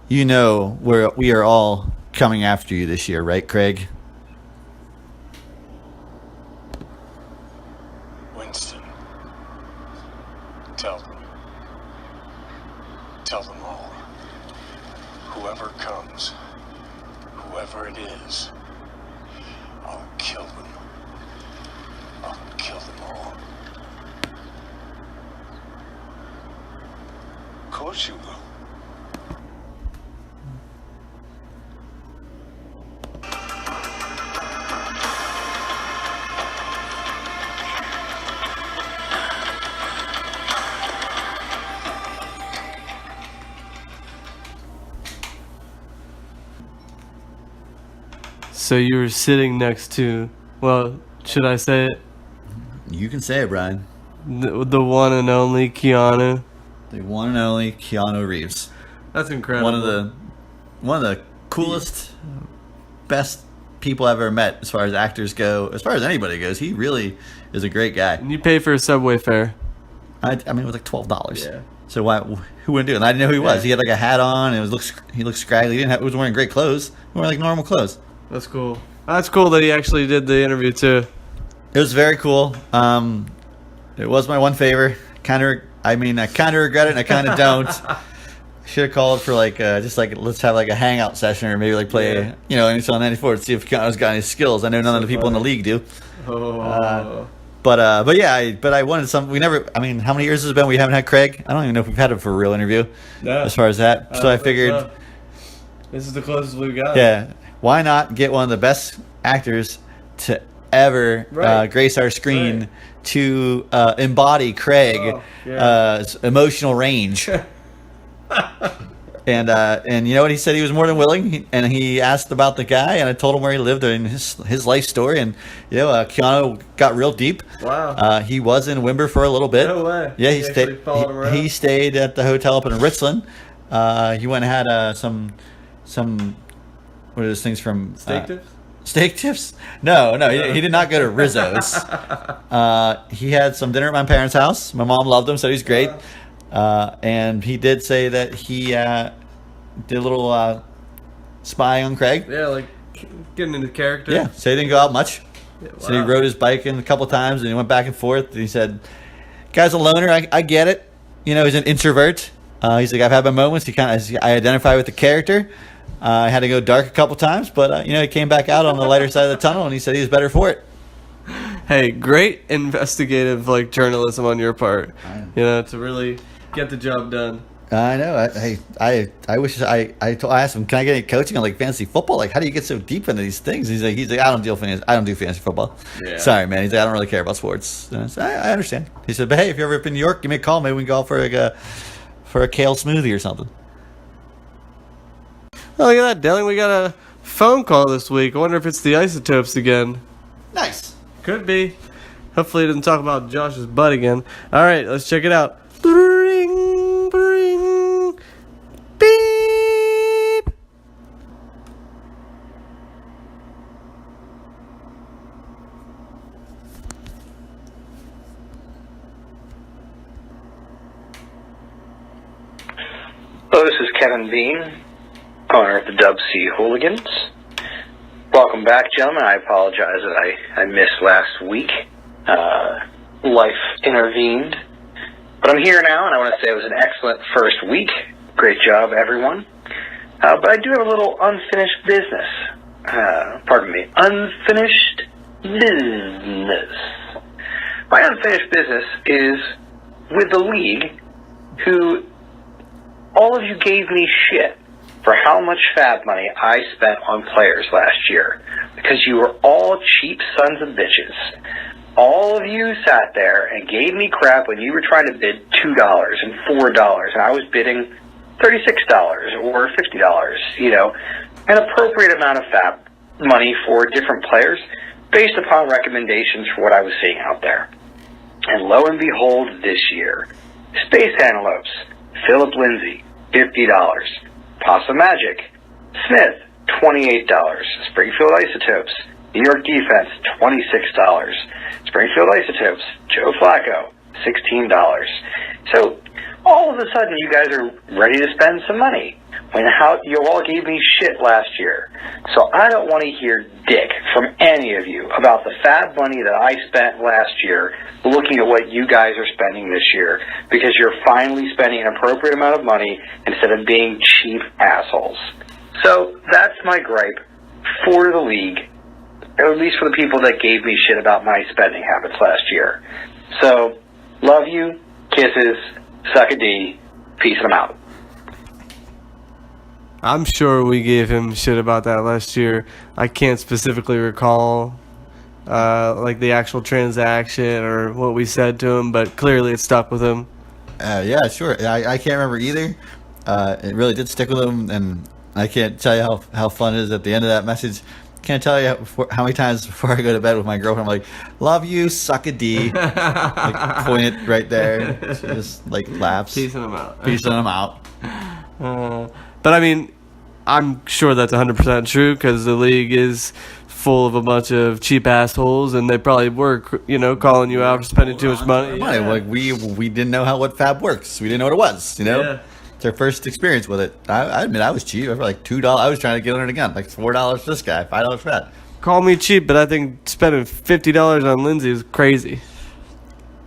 Speaker 2: You know we are all coming after you this year, right, Craig?
Speaker 3: Winston, tell them. Tell them all. Whoever comes, whoever it is, I'll kill them. I'll kill them all. Of course you will.
Speaker 1: So you were sitting next to, well, should I say it?
Speaker 2: You can say it, Brian.
Speaker 1: The one and only Keanu.
Speaker 2: The one and only Keanu Reeves.
Speaker 1: That's incredible.
Speaker 2: One of the coolest, best people I've ever met as far as actors go, as far as anybody goes. He really is a great guy.
Speaker 1: And you pay for a Subway fare.
Speaker 2: I mean, it was like $12.
Speaker 1: Yeah.
Speaker 2: So who wouldn't do it? And I didn't know who he was. He had like a hat on, and he looked scraggly. He was wearing great clothes. He was wearing like normal clothes.
Speaker 1: That's cool. That's cool that he actually did the interview too.
Speaker 2: It was very cool. It was my one favor. I kind of regret it, and I kind of don't. Should have called for just let's have like a hangout session, or maybe like play NHL 94 to see if Keanu's got any skills. I know none of the people in the league do.
Speaker 1: Oh.
Speaker 2: But I wanted some. We never. I mean, how many years has it been? We haven't had Craig. I don't even know if we've had him for a real interview.
Speaker 1: No.
Speaker 2: As far as that, so I figured
Speaker 1: so. This is the closest we've got.
Speaker 2: Yeah. Why not get one of the best actors to ever grace our screen to embody Craig's emotional range? And you know what? He said he was more than willing, and he asked about the guy, and I told him where he lived and his life story, and Keanu got real deep.
Speaker 1: Wow.
Speaker 2: He was in Wimber for a little bit.
Speaker 1: No way.
Speaker 2: Yeah,
Speaker 1: He
Speaker 2: stayed at the hotel up in Richland. He went and had some what are those things from
Speaker 1: Steak tips?
Speaker 2: Steak tips? No, he did not go to Rizzo's. He had some dinner at my parents' house. My mom loved him, said he's great. And he did say that he did a little spying on Craig.
Speaker 1: Yeah, like getting into character.
Speaker 2: Yeah, so he didn't go out much.
Speaker 1: Yeah, wow.
Speaker 2: So he rode his bike in a couple times, and he went back and forth. And he said, "Guy's a loner. I get it. He's an introvert. He's like, I've had my moments. I identify with the character. I had to go dark a couple times, but he came back out on the lighter side of the tunnel, and he said he was better for it."
Speaker 1: Hey, great investigative journalism on your part. To really get the job done.
Speaker 2: I know. I wish I asked him, can I get any coaching on fantasy football? How do you get so deep into these things? He's like I don't do fantasy football. Yeah. Sorry, man. He's like, I don't really care about sports. And I said, I understand. He said, but hey, if you're ever up in New York, give me a call. Maybe we can go out for a kale smoothie or something.
Speaker 1: Oh, look at that, Dylan. We got a phone call this week. I wonder if it's the Isotopes again.
Speaker 2: Nice.
Speaker 1: Could be. Hopefully it doesn't talk about Josh's butt again. All right, let's check it out. Bring, bring, beep.
Speaker 5: Hello, this is Kevin Bean, owner of the Dub C Hooligans. Welcome back, gentlemen. I apologize that I missed last week. Life intervened. But I'm here now, and I want to say it was an excellent first week. Great job, everyone. But I do have a little unfinished business. Pardon me. Unfinished business. My unfinished business is with the league, who all of you gave me shit for how much fab money I spent on players last year, because you were all cheap sons of bitches. All of you sat there and gave me crap when you were trying to bid $2 and $4, and I was bidding $36 or $50, an appropriate amount of fab money for different players based upon recommendations for what I was seeing out there. And lo and behold, this year, Space Antelopes, Philip Lindsay, $50. Possum Magic, Smith, $28. Springfield Isotopes, New York Defense, $26. Springfield Isotopes, Joe Flacco, $16. So all of a sudden you guys are ready to spend some money when you all gave me shit last year. So I don't want to hear dick from any of you about the fat money that I spent last year looking at what you guys are spending this year, because you're finally spending an appropriate amount of money instead of being cheap assholes. So that's my gripe for the league, or at least for the people that gave me shit about my spending habits last year. So, love you, kisses, suck a D, peace and I'm out.
Speaker 1: I'm sure we gave him shit about that last year. I can't specifically recall like the actual transaction or what we said to him, but clearly it stuck with him.
Speaker 2: Yeah, sure. I can't remember either. It really did stick with him, and I can't tell you how fun it is at the end of that message. Can't tell you how many times before I go to bed with my girlfriend, I'm like, love you, suck a D. Like, point it right there. She just like laughs.
Speaker 1: Piecing him out.
Speaker 2: Piecing him out.
Speaker 1: But I mean, I'm sure that's 100% true, because the league is full of a bunch of cheap assholes, and they probably were, calling you out for spending too much money.
Speaker 2: Yeah. Like we didn't know what Fab works. We didn't know what it was.
Speaker 1: Yeah.
Speaker 2: It's our first experience with it. I admit I was cheap. I was like $2. I was trying to get on it again, like $4 for this guy, $5 for that.
Speaker 1: Call me cheap, but I think spending $50 on Lindsay is crazy.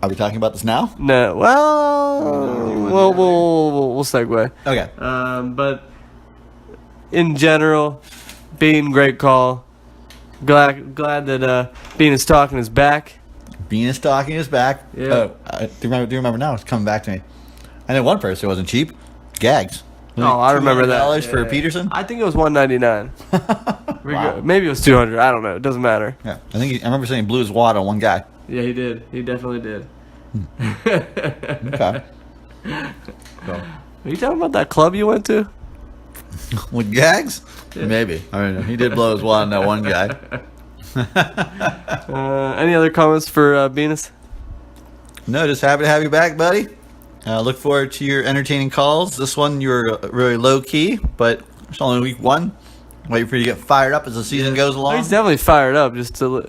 Speaker 2: Are we talking about this now?
Speaker 1: No, we'll segue.
Speaker 2: Okay.
Speaker 1: But in general, Bean, great call. Glad that Bean is talking is back.
Speaker 2: Bean is talking is back.
Speaker 1: Yeah.
Speaker 2: Oh, I do remember now. It's coming back to me. I know one person who wasn't cheap. Gags.
Speaker 1: Oh, I remember that.
Speaker 2: $200 for Peterson?
Speaker 1: I think it was $199.
Speaker 2: Wow.
Speaker 1: Maybe it was $200. I don't know. It doesn't matter.
Speaker 2: Yeah. I remember saying blew his wad on one guy.
Speaker 1: Yeah, he did. He definitely did.
Speaker 2: Okay. So.
Speaker 1: Are you talking about that club you went to?
Speaker 2: With Gags?
Speaker 1: Yeah.
Speaker 2: Maybe. I mean, he did blow his wad on that one guy.
Speaker 1: Any other comments for Venus?
Speaker 2: No, just happy to have you back, buddy. Look forward to your entertaining calls. This one, you were really low-key, but it's only week 1. Wait for you to get fired up as the season goes along.
Speaker 1: He's definitely fired up, just to,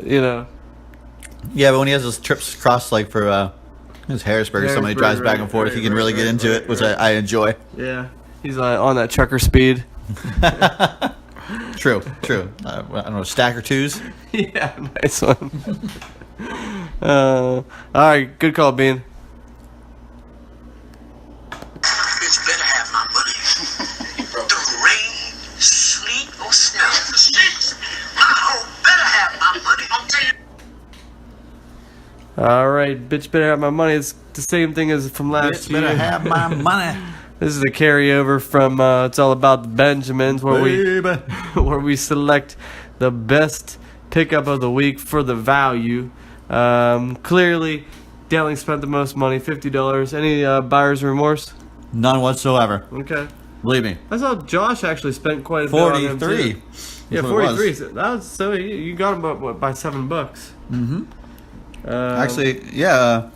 Speaker 2: Yeah, but when he has those trips across, like for his Harrisburg, somebody drives back and forth, he can really get into it, which I enjoy.
Speaker 1: Yeah, he's on that trucker speed.
Speaker 2: True. I don't know, stack or twos?
Speaker 1: Yeah, nice one. All right, good call, Bean.
Speaker 6: Bitch better have my money. Through rain, sleet, or snow. My hoe better have my money. I'm telling you.
Speaker 1: All right, bitch better have my money. It's the same thing as from last year.
Speaker 2: Better have my money.
Speaker 1: This is a carryover from It's All About the Benjamins, where we select the best pickup of the week for the value. Clearly, Dowling spent the most money, $50. Any buyer's remorse?
Speaker 2: None whatsoever.
Speaker 1: Okay.
Speaker 2: Believe me.
Speaker 1: I saw Josh actually spent quite a bit on him,
Speaker 2: 43.
Speaker 1: too. Yeah, 43. So you got him by $7.
Speaker 2: Mm-hmm. Actually, yeah.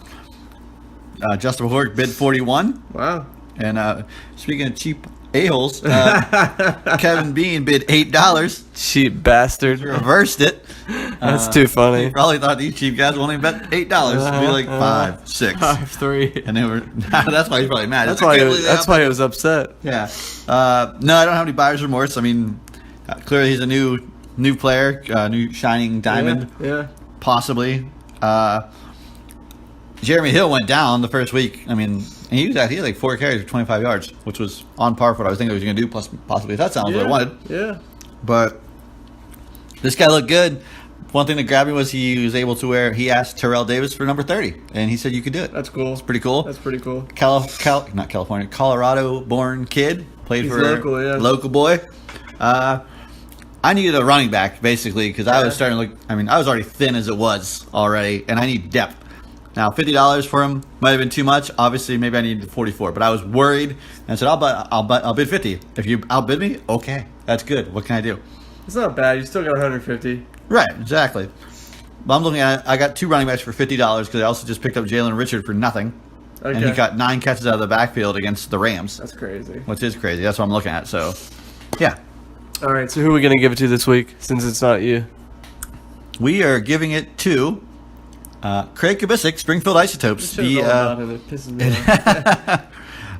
Speaker 2: Justin Hork bid 41.
Speaker 1: Wow.
Speaker 2: And speaking of cheap a-holes, Kevin Bean bid $8.
Speaker 1: Cheap bastard.
Speaker 2: Reversed it.
Speaker 1: That's too funny.
Speaker 2: He probably thought these cheap guys would only bet $8. It'd be like 5, 6.
Speaker 1: 5, 3.
Speaker 2: And they were. That's why he's probably mad.
Speaker 1: That's why he was upset.
Speaker 2: Yeah. No, I don't have any buyer's remorse. I mean, clearly he's a new player, new shining diamond.
Speaker 1: Yeah.
Speaker 2: Possibly. Jeremy Hill went down the first week. I mean, and he had like 4 carries for 25 yards, which was on par for what I was thinking he was going to do, plus possibly a touchdown, what I wanted.
Speaker 1: Yeah.
Speaker 2: But this guy looked good. One thing that grabbed me was he was able to wear. He asked Terrell Davis for number 30, and he said you could do it.
Speaker 1: That's cool.
Speaker 2: It's pretty cool.
Speaker 1: That's pretty cool.
Speaker 2: Not California, Colorado-born kid, played
Speaker 1: He's
Speaker 2: for
Speaker 1: local, yeah.
Speaker 2: Local boy. I needed a running back basically because I was starting to look. I mean, I was already thin as it was already, and I need depth. Now, $50 for him might have been too much. Obviously, maybe I needed 44, but I was worried and I said, I'll bid 50. If you outbid me, okay, that's good. What can I do?
Speaker 1: It's not bad. You still got 150.
Speaker 2: Right, exactly. But I'm looking at it. I got 2 running backs for $50 because I also just picked up Jalen Richard for nothing.
Speaker 1: Okay.
Speaker 2: And he got 9 catches out of the backfield against the Rams.
Speaker 1: That's crazy.
Speaker 2: Which is crazy. That's what I'm looking at. So, yeah.
Speaker 1: All right, so who are we going to give it to this week since it's not you?
Speaker 2: We are giving it to Craig Kubicek, Springfield Isotopes.
Speaker 1: Should've gone about him. It pisses me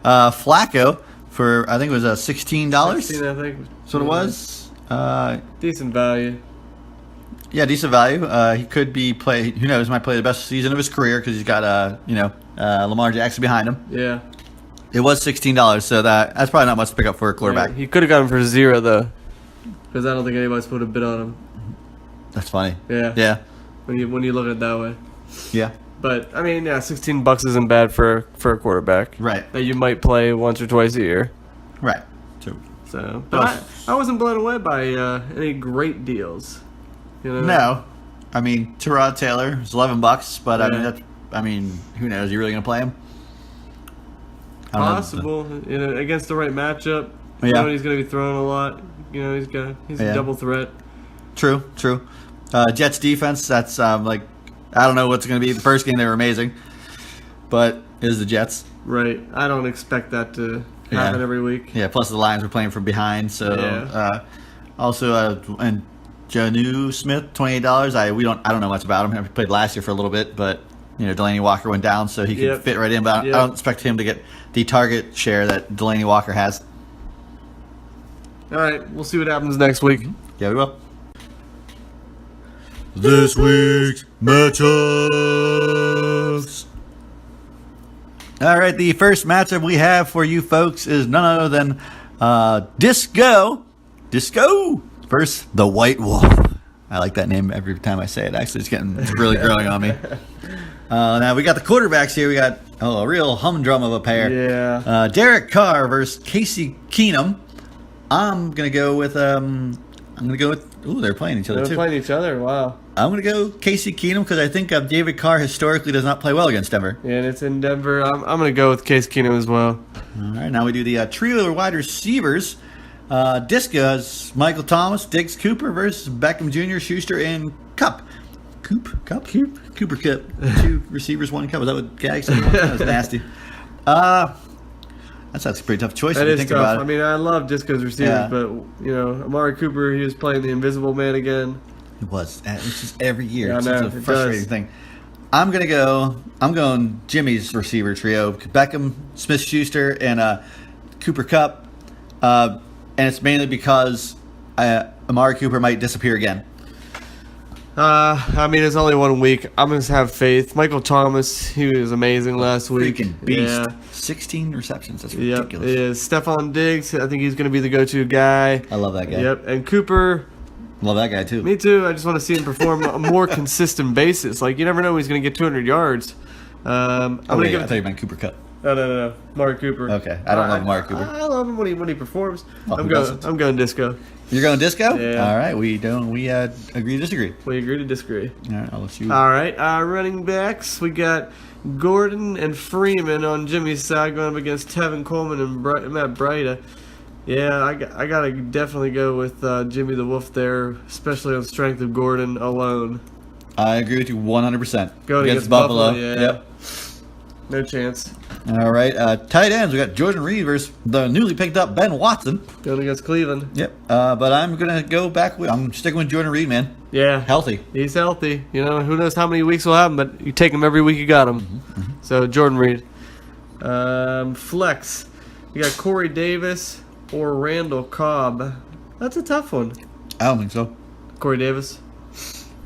Speaker 1: off.
Speaker 2: Flacco for, I think it was $16.
Speaker 1: 16, I think.
Speaker 2: That's what it was.
Speaker 1: Decent value.
Speaker 2: Yeah, decent value. He could be who knows, might play the best season of his career because he's got, Lamar Jackson behind him.
Speaker 1: Yeah.
Speaker 2: It was $16, so that's probably not much to pick up for a quarterback.
Speaker 1: Yeah, he could have got him for 0 though, because I don't think anybody's put a bid on him.
Speaker 2: That's funny.
Speaker 1: Yeah.
Speaker 2: Yeah.
Speaker 1: When you look at it that way.
Speaker 2: Yeah.
Speaker 1: But I mean, yeah, $16 isn't bad for a quarterback.
Speaker 2: Right.
Speaker 1: That you might play once or twice a year.
Speaker 2: Right. True.
Speaker 1: So, but I wasn't blown away by any great deals. You know?
Speaker 2: No. I mean, Tyrod Taylor is $11, but
Speaker 1: Yeah.
Speaker 2: I mean, who knows? You really gonna play him? I don't know.
Speaker 1: Possible, against the right matchup.
Speaker 2: Yeah.
Speaker 1: You know, he's going to be throwing a lot. You know, he's
Speaker 2: Yeah.
Speaker 1: a double threat.
Speaker 2: True. Jets defense. That's I don't know what's going to be. The first game they were amazing, but it is the Jets.
Speaker 1: Right. I don't expect that to
Speaker 2: Yeah.
Speaker 1: happen every week.
Speaker 2: Yeah. Plus the Lions were playing from behind. So
Speaker 1: Yeah.
Speaker 2: also and Jonnu Smith, $28. I don't know much about him. I played last year for a little bit, but Delaney Walker went down, so he could
Speaker 1: Yep.
Speaker 2: fit right in. But
Speaker 1: Yep.
Speaker 2: I don't expect him to get the target share that Delaney Walker has.
Speaker 1: All right. We'll see what happens next week.
Speaker 2: Yeah, we will. This week's matchups. All right, the first matchup we have for you folks is none other than Disco versus the White Wolf. I like that name every time I say it. Actually, it's really growing on me. Now we got the quarterbacks here. We got a real humdrum of a pair.
Speaker 1: Yeah.
Speaker 2: Derek Carr versus Casey Keenum. I'm gonna go with Ooh, they're playing each other
Speaker 1: They're
Speaker 2: too.
Speaker 1: playing each other. Wow.
Speaker 2: I'm gonna go Casey Keenum because I think David Carr historically does not play well against Denver.
Speaker 1: Yeah, and it's in Denver. I'm going to go with Case Keenum as well.
Speaker 2: All right, now we do the trio of wide receivers. Disco has Michael Thomas, Diggs Cooper versus Beckham Jr., Schuster, and Cup. Cooper Cup. 2 receivers, 1 cup. Was that what Gag said? That was nasty. That's a pretty tough choice
Speaker 1: That
Speaker 2: if you
Speaker 1: is
Speaker 2: think
Speaker 1: tough.
Speaker 2: about it.
Speaker 1: I mean, I love Disco's receivers,
Speaker 2: Yeah.
Speaker 1: but Amari Cooper, he was playing the Invisible Man again.
Speaker 2: It was. It's just every year.
Speaker 1: Yeah,
Speaker 2: It's
Speaker 1: I know,
Speaker 2: such a
Speaker 1: it
Speaker 2: frustrating
Speaker 1: does.
Speaker 2: thing. I'm going Jimmy's receiver trio. Beckham, Smith-Schuster, and Cooper Cup. And it's mainly because Amari Cooper might disappear again.
Speaker 1: I mean, it's only 1 week. I'm going to have faith. Michael Thomas, he was amazing last week.
Speaker 2: Freaking beast.
Speaker 1: Yeah.
Speaker 2: 16 receptions. That's
Speaker 1: Yep.
Speaker 2: ridiculous.
Speaker 1: Yeah. Stephon Diggs, I think he's going to be the go-to guy.
Speaker 2: I love that guy.
Speaker 1: Yep. And Cooper,
Speaker 2: Love that guy, too.
Speaker 1: me too. I just want to see him perform on a more consistent basis. Like, you never know when he's going to get 200 yards. I'm going to give
Speaker 2: I
Speaker 1: it
Speaker 2: thought you meant Cooper Cup.
Speaker 1: No. Mark Cooper.
Speaker 2: Okay. I don't love Mark Cooper.
Speaker 1: I love him when he performs.
Speaker 2: Oh,
Speaker 1: I'm
Speaker 2: who
Speaker 1: going.
Speaker 2: doesn't?
Speaker 1: I'm going Disco.
Speaker 2: You're going Disco?
Speaker 1: Yeah.
Speaker 2: All right. We agree to disagree.
Speaker 1: We agree to disagree.
Speaker 2: All right. I'll let you.
Speaker 1: All right, running backs. We got Gordon and Freeman on Jimmy's side going up against Tevin Coleman and Matt Breida. Yeah, I gotta definitely go with Jimmy the Wolf there, especially on strength of Gordon alone.
Speaker 2: I agree with you 100%.
Speaker 1: Going against Buffalo, yeah.
Speaker 2: Yep.
Speaker 1: No chance.
Speaker 2: All right. Tight ends. We got Jordan Reed versus the newly picked up Ben Watson.
Speaker 1: Going against Cleveland.
Speaker 2: Yep. But I'm gonna go back with. I'm sticking with Jordan Reed, man.
Speaker 1: Yeah.
Speaker 2: Healthy.
Speaker 1: He's healthy. Who knows how many weeks will have him, but you take him every week you got him. So, Jordan Reed. Flex. You got Corey Davis or Randall Cobb. That's a tough one.
Speaker 2: I don't think so.
Speaker 1: Corey Davis.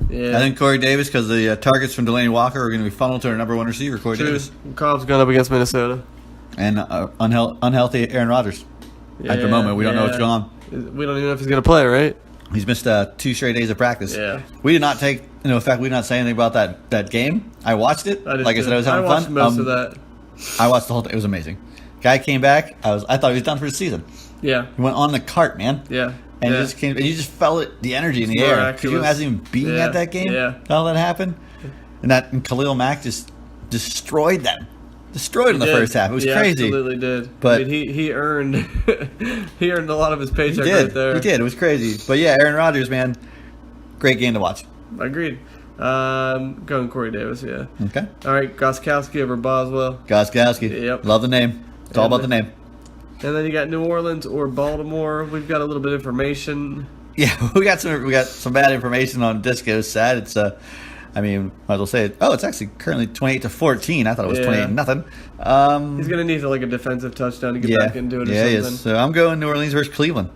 Speaker 1: Yeah.
Speaker 2: I think Corey Davis because the targets from Delaney Walker are going to be funneled to our number 1 receiver, Corey
Speaker 1: True.
Speaker 2: Davis,
Speaker 1: Cobb's going up against Minnesota.
Speaker 2: and unhealthy Aaron Rodgers. At the moment, we don't know what's going on.
Speaker 1: We don't even know if he's going to play, right?
Speaker 2: He's missed 2 straight days of practice.
Speaker 1: Yeah.
Speaker 2: We did not take into effect. We did not say anything about that game. I watched it.
Speaker 1: I
Speaker 2: Like I said, I was having
Speaker 1: watched
Speaker 2: fun.
Speaker 1: most of that.
Speaker 2: I watched the whole thing. It was amazing. Guy came back. I thought he was done for the season.
Speaker 1: Yeah.
Speaker 2: He went on the cart, man.
Speaker 1: Yeah.
Speaker 2: And
Speaker 1: yeah.
Speaker 2: he just came. And you just felt it, the energy in the
Speaker 1: It's
Speaker 2: air. Could you
Speaker 1: miraculous.
Speaker 2: imagine him being
Speaker 1: Yeah.
Speaker 2: at that game?
Speaker 1: Yeah.
Speaker 2: How that happened? And Khalil Mack just destroyed them. Destroyed in the
Speaker 1: Did.
Speaker 2: first half. It was
Speaker 1: He
Speaker 2: crazy.
Speaker 1: Absolutely did.
Speaker 2: But-
Speaker 1: I mean, he earned he earned a lot of his
Speaker 2: He
Speaker 1: paycheck
Speaker 2: did.
Speaker 1: right there.
Speaker 2: He did. It was crazy. But yeah, Aaron Rodgers, man, great game to watch.
Speaker 1: Agreed. Going Corey Davis. Yeah.
Speaker 2: Okay.
Speaker 1: All right, Goskowski over Boswell.
Speaker 2: Goskowski.
Speaker 1: Yep.
Speaker 2: Love the name. It's all
Speaker 1: And
Speaker 2: about the name.
Speaker 1: And then you got New Orleans or Baltimore. We've got a little bit of information.
Speaker 2: Yeah, we got some bad information on Disco's side. It's I mean, might as well say it. Oh, it's actually currently 28-14. I thought it was 28-0.
Speaker 1: He's gonna need like a defensive touchdown to get back into it or
Speaker 2: yeah, he
Speaker 1: something.
Speaker 2: is. So I'm going New Orleans versus Cleveland.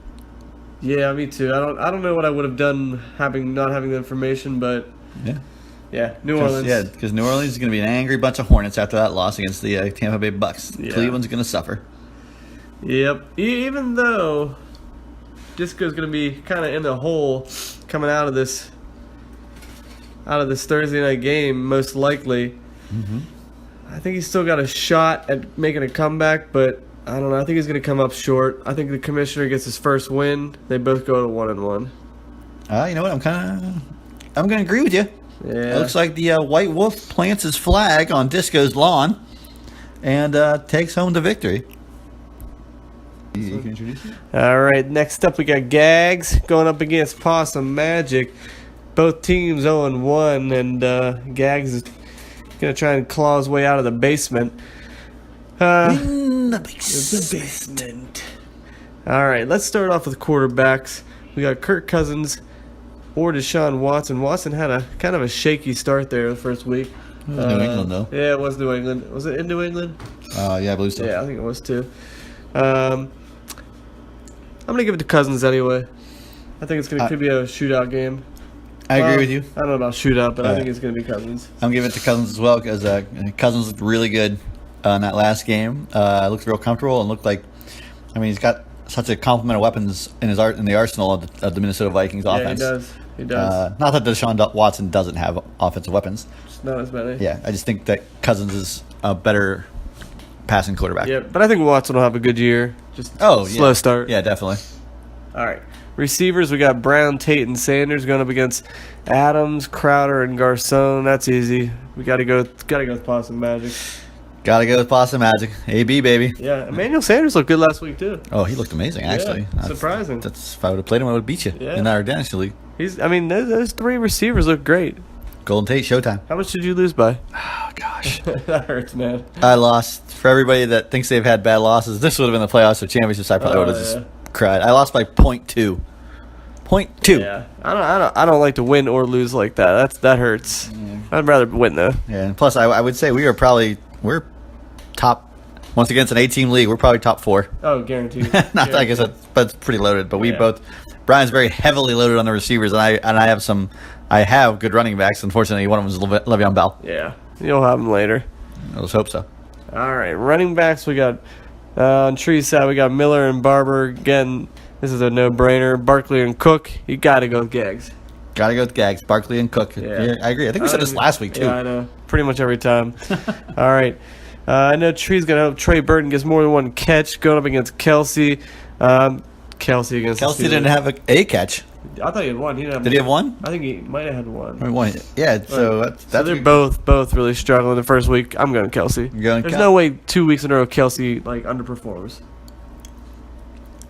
Speaker 1: Yeah, me too. I don't know what I would have done not having the information, but
Speaker 2: Yeah,
Speaker 1: New Orleans.
Speaker 2: Yeah, because New Orleans is going to be an angry bunch of Hornets after that loss against the Tampa Bay Bucks.
Speaker 1: Yeah.
Speaker 2: Cleveland's going to suffer.
Speaker 1: Yep. Even though Disco's going to be kind of in the hole coming out of this Thursday night game, most likely.
Speaker 2: Mm-hmm.
Speaker 1: I think he's still got a shot at making a comeback, but I don't know. I think he's going to come up short. I think the commissioner gets his first win. They both go to 1-1.
Speaker 2: You know what? I'm going to agree with you.
Speaker 1: Yeah.
Speaker 2: It looks like the White Wolf plants his flag on Disco's lawn and takes home the victory. You can introduce it?
Speaker 1: All right, next up we got Gags going up against Possum Magic. Both teams 0-1, and Gags is going to try and claw his way out of the basement.
Speaker 2: In the
Speaker 1: basement. All right, let's start off with quarterbacks. We got Kirk Cousins or Deshaun Watson. Watson had a kind of a shaky start there the first week.
Speaker 2: It was New England, though.
Speaker 1: Yeah, it was New England. Was it in New England?
Speaker 2: Yeah, I believe so.
Speaker 1: Yeah, I think it was too. I'm going to give it to Cousins anyway. I think could be a shootout game.
Speaker 2: I agree with you.
Speaker 1: I don't know about shootout, but I
Speaker 2: Yeah.
Speaker 1: think it's going to be Cousins.
Speaker 2: I'm giving it to Cousins as well because Cousins looked really good in that last game. Looked real comfortable and looked like, I mean, he's got such a complement of weapons in the arsenal of the Minnesota Vikings offense.
Speaker 1: Yeah, he does.
Speaker 2: Not that Deshaun Watson doesn't have offensive weapons.
Speaker 1: Just not as many.
Speaker 2: Yeah, I just think that Cousins is a better passing quarterback.
Speaker 1: Yeah, but I think Watson will have a good year. Just slow start.
Speaker 2: Yeah, definitely.
Speaker 1: All right. Receivers, we got Brown, Tate, and Sanders going up against Adams, Crowder, and Garcon. That's easy. We got to go with Possum Magic.
Speaker 2: Got to go with Boston Magic. AB, baby.
Speaker 1: Yeah, Emmanuel Sanders looked good last week, too.
Speaker 2: Oh, he looked amazing, actually.
Speaker 1: Yeah, surprising.
Speaker 2: If I would have played him, I would have beat you in our Dynasty League.
Speaker 1: Those three receivers look great.
Speaker 2: Golden Tate, showtime.
Speaker 1: How much did you lose by?
Speaker 2: Oh, gosh.
Speaker 1: That hurts, man.
Speaker 2: I lost. For everybody that thinks they've had bad losses, this would have been the playoffs or championships. I probably would have just cried. I lost by 0.2. 0.2.
Speaker 1: Yeah, I don't like to win or lose like that. That hurts.
Speaker 2: Yeah.
Speaker 1: I'd rather win though.
Speaker 2: Yeah. And plus, I would say we're top. Once again, it's an 8-team league. We're probably top 4.
Speaker 1: Oh, guaranteed.
Speaker 2: Not I guess but it's pretty loaded. But we both. Brian's very heavily loaded on the receivers, and I have good running backs. Unfortunately, one of them is Le'Veon Bell.
Speaker 1: Yeah, you'll have them later.
Speaker 2: Let's hope so.
Speaker 1: All right, running backs. We got on Tree's side. We got Miller and Barber. Again, this is a no-brainer. Barkley and Cook. You got to go with Gags.
Speaker 2: Got to go with Gags, Barkley, and Cook.
Speaker 1: Yeah.
Speaker 2: I agree. I think we said this last week, too.
Speaker 1: Yeah, I know. Pretty much every time. All right. I know Tree's going to hope Trey Burton gets more than one catch going up against Kelsey. Kelsey
Speaker 2: didn't have a catch.
Speaker 1: I thought he had one. He didn't have
Speaker 2: Did he have one?
Speaker 1: I think he might have had one.
Speaker 2: Yeah, so
Speaker 1: they're both really struggling the first week. I'm going Kelsey. There's no way 2 weeks in a row Kelsey underperforms.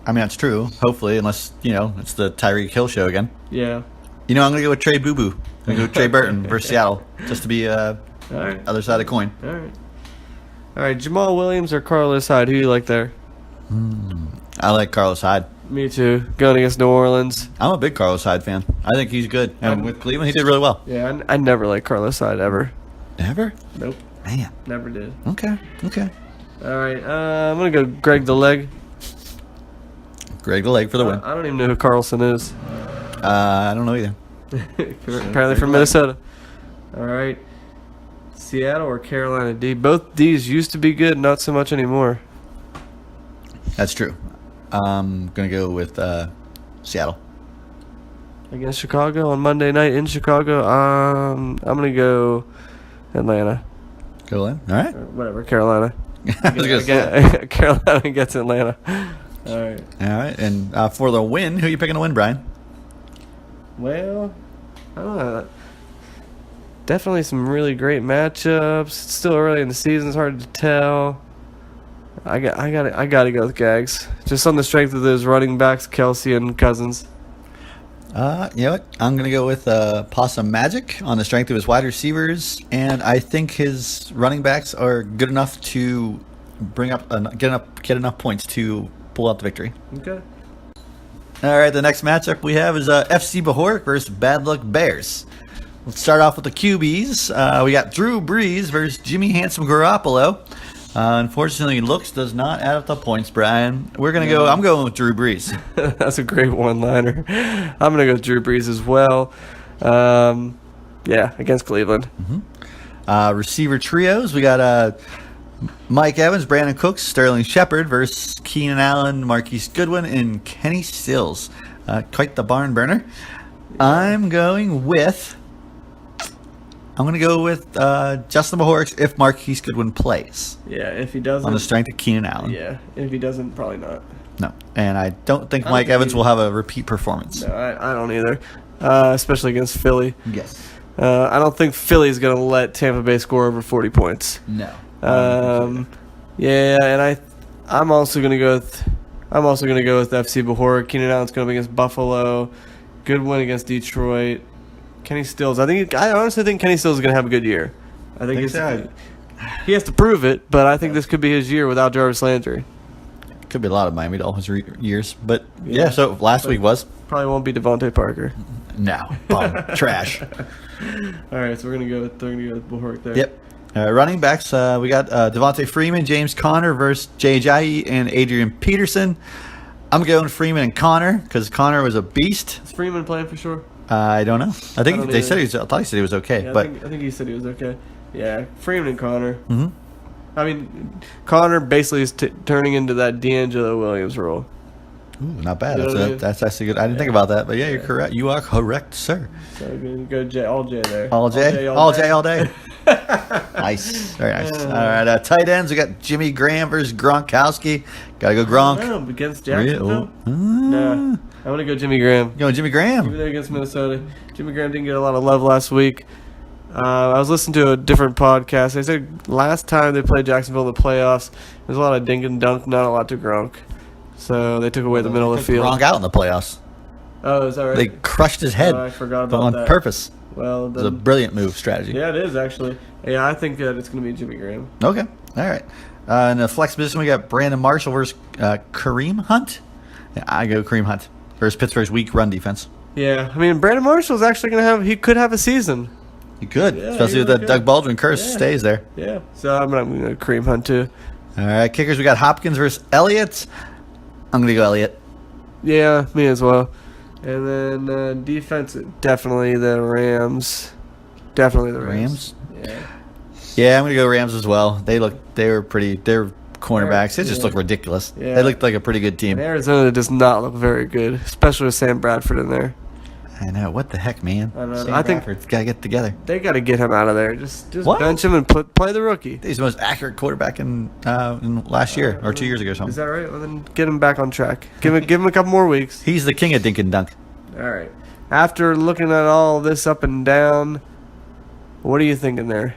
Speaker 2: I mean, that's true. Hopefully, unless, it's the Tyreek Hill show again.
Speaker 1: Yeah.
Speaker 2: I'm going to go with Trey Boo Boo. I'm going to go with Trey Burton versus Seattle, just to be
Speaker 1: all right.
Speaker 2: other side of the coin.
Speaker 1: All right. Jamal Williams or Carlos Hyde? Who do you like there?
Speaker 2: I like Carlos Hyde.
Speaker 1: Me too. Going against New Orleans.
Speaker 2: I'm a big Carlos Hyde fan. I think he's good. And with Cleveland, he did really well.
Speaker 1: Yeah, I never liked Carlos Hyde ever.
Speaker 2: Never?
Speaker 1: Nope.
Speaker 2: Man.
Speaker 1: Never did.
Speaker 2: Okay.
Speaker 1: All right. I'm going to go Greg the Leg.
Speaker 2: Greg the Leg for the win.
Speaker 1: I don't even know who Carlson is.
Speaker 2: I don't know either.
Speaker 1: Apparently from Minnesota. All right. Seattle or Carolina D? Both D's used to be good, not so much anymore.
Speaker 2: That's true. I'm going to go with Seattle.
Speaker 1: Against Chicago on Monday night in Chicago. I'm going to go Atlanta.
Speaker 2: Go in. All right.
Speaker 1: Or whatever, Carolina. Carolina gets Atlanta. All right.
Speaker 2: And for the win, who are you picking to win, Brian?
Speaker 1: Well, I don't know. Definitely some really great matchups. It's still early in the season. It's hard to tell. I got to go with Gags. Just on the strength of those running backs, Kelsey and Cousins.
Speaker 2: You know what? I'm going to go with Possum Magic on the strength of his wide receivers, and I think his running backs are good enough to get enough points to pull out the victory.
Speaker 1: Okay.
Speaker 2: All right, the next matchup we have is FC Bahork versus Bad Luck Bears. Let's start off with the QBs. We got Drew Brees versus Jimmy Handsome Garoppolo. Unfortunately, looks does not add up the points, Brian. I'm going with Drew Brees.
Speaker 1: That's a great one-liner. I'm going to go with Drew Brees as well. Against Cleveland.
Speaker 2: Receiver trios. We got Mike Evans, Brandon Cooks, Sterling Shepard versus Keenan Allen, Marquise Goodwin, and Kenny Stills. Quite the barn burner. I'm going to go with Justin Mahorix if Marquise Goodwin plays.
Speaker 1: Yeah, if he doesn't.
Speaker 2: On the strength of Keenan Allen.
Speaker 1: Yeah, if he doesn't, probably not.
Speaker 2: No, and I don't think Mike Evans will have a repeat performance.
Speaker 1: No, I don't either, especially against Philly.
Speaker 2: Yes.
Speaker 1: I don't think Philly's going to let Tampa Bay score over 40 points.
Speaker 2: No.
Speaker 1: And I'm also going to go with FC Bahor. Keenan Allen's going to be against Buffalo. Goodwin against Detroit. Kenny Stills. I honestly think Kenny Stills is going to have a good year. I think he has to prove it, but I think this could be his year without Jarvis Landry.
Speaker 2: Could be a lot of Miami Dolphins years, but yeah. So last week was
Speaker 1: probably won't be Devontae Parker.
Speaker 2: No, trash.
Speaker 1: All right, so we're gonna go with Bahork there.
Speaker 2: Yep. Running backs, we got Devontae Freeman, James Conner versus Jay Ajayi and Adrian Peterson. I'm going Freeman and Conner because Conner was a beast.
Speaker 1: Is Freeman playing for sure?
Speaker 2: I don't know. I think I thought he said he was okay,
Speaker 1: yeah,
Speaker 2: but
Speaker 1: I think he said he was okay. Yeah, Freeman and Conner.
Speaker 2: Mm-hmm.
Speaker 1: I mean, Conner basically is turning into that D'Angelo Williams role.
Speaker 2: Ooh, not bad.
Speaker 1: You know
Speaker 2: That's actually good. I didn't think about that, but yeah, you're correct. You are correct, sir.
Speaker 1: So we're gonna go all J there.
Speaker 2: All J all day. Nice, very nice. All right, tight ends. We got Jimmy Graham versus Gronkowski. Gotta go Gronk.
Speaker 1: No, against Jacksonville. Nah, I'm gonna go Jimmy Graham.
Speaker 2: Going Jimmy Graham.
Speaker 1: Even there against Minnesota. Jimmy Graham didn't get a lot of love last week. I was listening to a different podcast. They said last time they played Jacksonville in the playoffs, there's a lot of dink and dunk, not a lot to Gronk. So they took away the middle of the field.
Speaker 2: Gronk out in the playoffs.
Speaker 1: Oh, is that right?
Speaker 2: They crushed his head.
Speaker 1: Oh, I forgot about
Speaker 2: on
Speaker 1: that.
Speaker 2: Purpose.
Speaker 1: Well,
Speaker 2: it was a brilliant move strategy.
Speaker 1: Yeah, it is actually. Yeah, I think that it's going to be Jimmy Graham.
Speaker 2: Okay, all right. In the flex position, we got Brandon Marshall versus Kareem Hunt. Yeah, I go Kareem Hunt versus Pittsburgh's weak run defense.
Speaker 1: Yeah, I mean Brandon Marshall's actually going to he could have a season.
Speaker 2: He could, especially if the Doug Baldwin curse stays there.
Speaker 1: Yeah, so I'm going to Kareem Hunt too.
Speaker 2: All right, kickers, we got Hopkins versus Elliott. I'm going to go Elliott.
Speaker 1: Yeah, me as well. And then defense, definitely the Rams. Definitely the Rams.
Speaker 2: Yeah, I'm going to go Rams as well. They were cornerbacks. They just look ridiculous. Yeah. They looked like a pretty good team.
Speaker 1: And Arizona does not look very good, especially with Sam Bradford in there.
Speaker 2: I know. What the heck, man?
Speaker 1: I think
Speaker 2: Bradford's got to get together.
Speaker 1: They got to get him out of there. Just bench him and play the rookie.
Speaker 2: He's the most accurate quarterback in last year or 2 years ago or something.
Speaker 1: Is that right? Well, then get him back on track. Give him a couple more weeks.
Speaker 2: He's the king of dink and dunk.
Speaker 1: All right. After looking at all this up and down, what are you thinking there?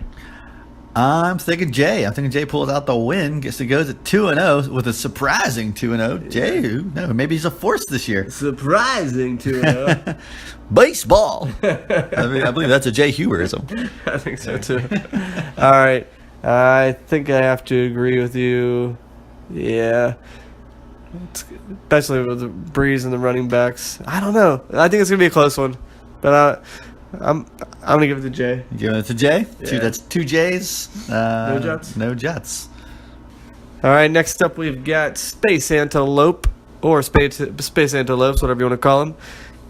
Speaker 2: I'm thinking Jay. I'm thinking Jay pulls out the win, gets to go to 2-0 with a surprising 2-0. Jay, no, maybe he's a force this year.
Speaker 1: Surprising 2-0.
Speaker 2: Baseball. I believe that's a Jay Huberism.
Speaker 1: I think so too. All right. I think I have to agree with you. Yeah. Especially with the Breeze and the running backs. I don't know. I think it's going to be a close one. But I'm going to give it to Jay.
Speaker 2: You giving it to Jay?
Speaker 1: Yeah.
Speaker 2: That's 2 Jays.
Speaker 1: No Jets?
Speaker 2: No Jets.
Speaker 1: All right, next up we've got Space Antelope, or Space Antelopes, whatever you want to call them,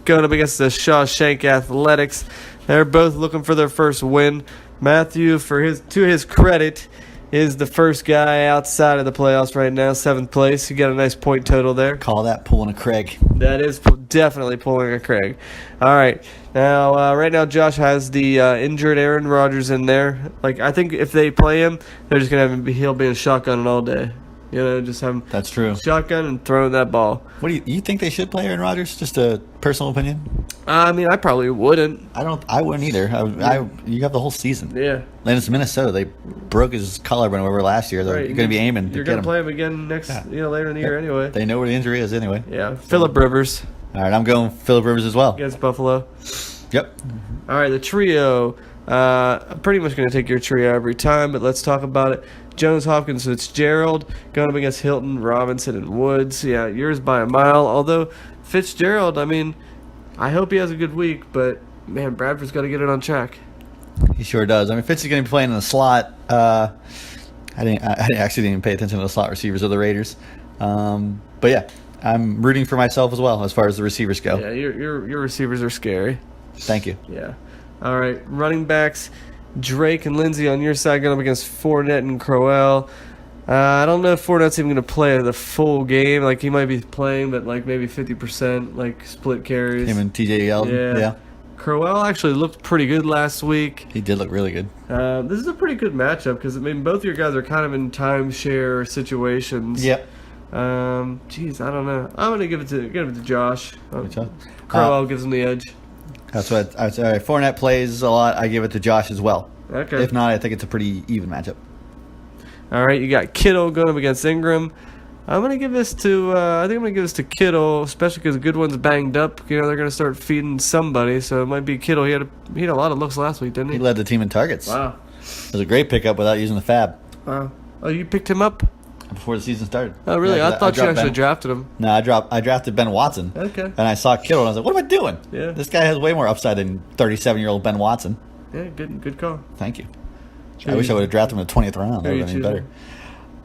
Speaker 1: going up against the Shawshank Athletics. They're both looking for their first win. Matthew, to his credit, is the first guy outside of the playoffs right now, 7th place. You got a nice point total there.
Speaker 2: Call that pulling a Craig.
Speaker 1: That is definitely pulling a Craig. All right. Now, right now, Josh has the injured Aaron Rodgers in there. I think if they play him, they're just going to he'll be in shotgun all day. Just have him
Speaker 2: That's true.
Speaker 1: shotgun and throwing that ball.
Speaker 2: What do you think they should play Aaron Rodgers? Just a personal opinion?
Speaker 1: I mean, I probably wouldn't.
Speaker 2: I wouldn't either. You have the whole season.
Speaker 1: Yeah.
Speaker 2: And it's Minnesota. They broke his collarbone over last year. They're going to be aiming.
Speaker 1: You're going to play him again later in the year anyway.
Speaker 2: They know where the injury is anyway.
Speaker 1: Yeah. Phillip Rivers.
Speaker 2: All right, I'm going Phillip Rivers as well.
Speaker 1: Against Buffalo.
Speaker 2: Yep.
Speaker 1: All right, the trio. I'm pretty much going to take your trio every time, but let's talk about it. Jones, Hopkins, Fitzgerald going up against Hilton, Robinson, and Woods. Yeah, yours by a mile. Although Fitzgerald, I mean, I hope he has a good week, but man, Bradford's got to get it on track.
Speaker 2: He sure does. I mean, Fitz is going to be playing in the slot. I actually didn't even pay attention to the slot receivers of the Raiders. But yeah, I'm rooting for myself as well as far as the receivers go.
Speaker 1: Yeah, your receivers are scary.
Speaker 2: Thank you.
Speaker 1: Yeah. All right, running backs, Drake and Lindsey on your side going up against Fournette and Crowell. I don't know if Fournette's even going to play the full game. Like, he might be playing, but like maybe 50%, like split carries.
Speaker 2: Him and TJ Yeldon. Yeah.
Speaker 1: Crowell actually looked pretty good last week.
Speaker 2: He did look really good.
Speaker 1: This is a pretty good matchup because, I mean, both of your guys are kind of in timeshare situations.
Speaker 2: Yep.
Speaker 1: Geez, I don't know. I'm going to give it to Josh.
Speaker 2: Josh?
Speaker 1: Crowell gives him the edge.
Speaker 2: That's what I say. Fournette plays a lot. I give it to Josh as well.
Speaker 1: Okay.
Speaker 2: If not, I think it's a pretty even matchup.
Speaker 1: All right, you got Kittle going up against Ingram. I'm gonna give this to. I think I'm gonna give this to Kittle, especially because Goodwin's banged up. You know they're gonna start feeding somebody, so it might be Kittle. He had a lot of looks last week, didn't he?
Speaker 2: He led the team in targets.
Speaker 1: Wow.
Speaker 2: It was a great pickup without using the fab
Speaker 1: Wow. Oh, you picked him up?
Speaker 2: before the season started.
Speaker 1: Oh, really?
Speaker 2: Yeah,
Speaker 1: I thought you
Speaker 2: dropped
Speaker 1: actually
Speaker 2: Ben.
Speaker 1: drafted him.
Speaker 2: No, I drafted Ben Watson.
Speaker 1: Okay.
Speaker 2: And I saw Kittle, and I was like, what am I doing?
Speaker 1: Yeah.
Speaker 2: This guy has way more upside than 37-year-old Ben Watson.
Speaker 1: Yeah, good call.
Speaker 2: Thank you.
Speaker 1: Sure
Speaker 2: I wish
Speaker 1: you-
Speaker 2: I would have drafted him in the 20th round. That
Speaker 1: Who
Speaker 2: would
Speaker 1: are
Speaker 2: have
Speaker 1: you
Speaker 2: been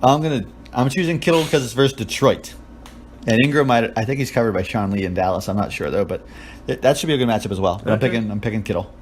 Speaker 2: better. I'm choosing Kittle because it's versus Detroit. And Ingram, I think he's covered by Sean Lee in Dallas. I'm not sure though, but that should be a good matchup as well. But
Speaker 1: Okay.
Speaker 2: I'm picking Kittle.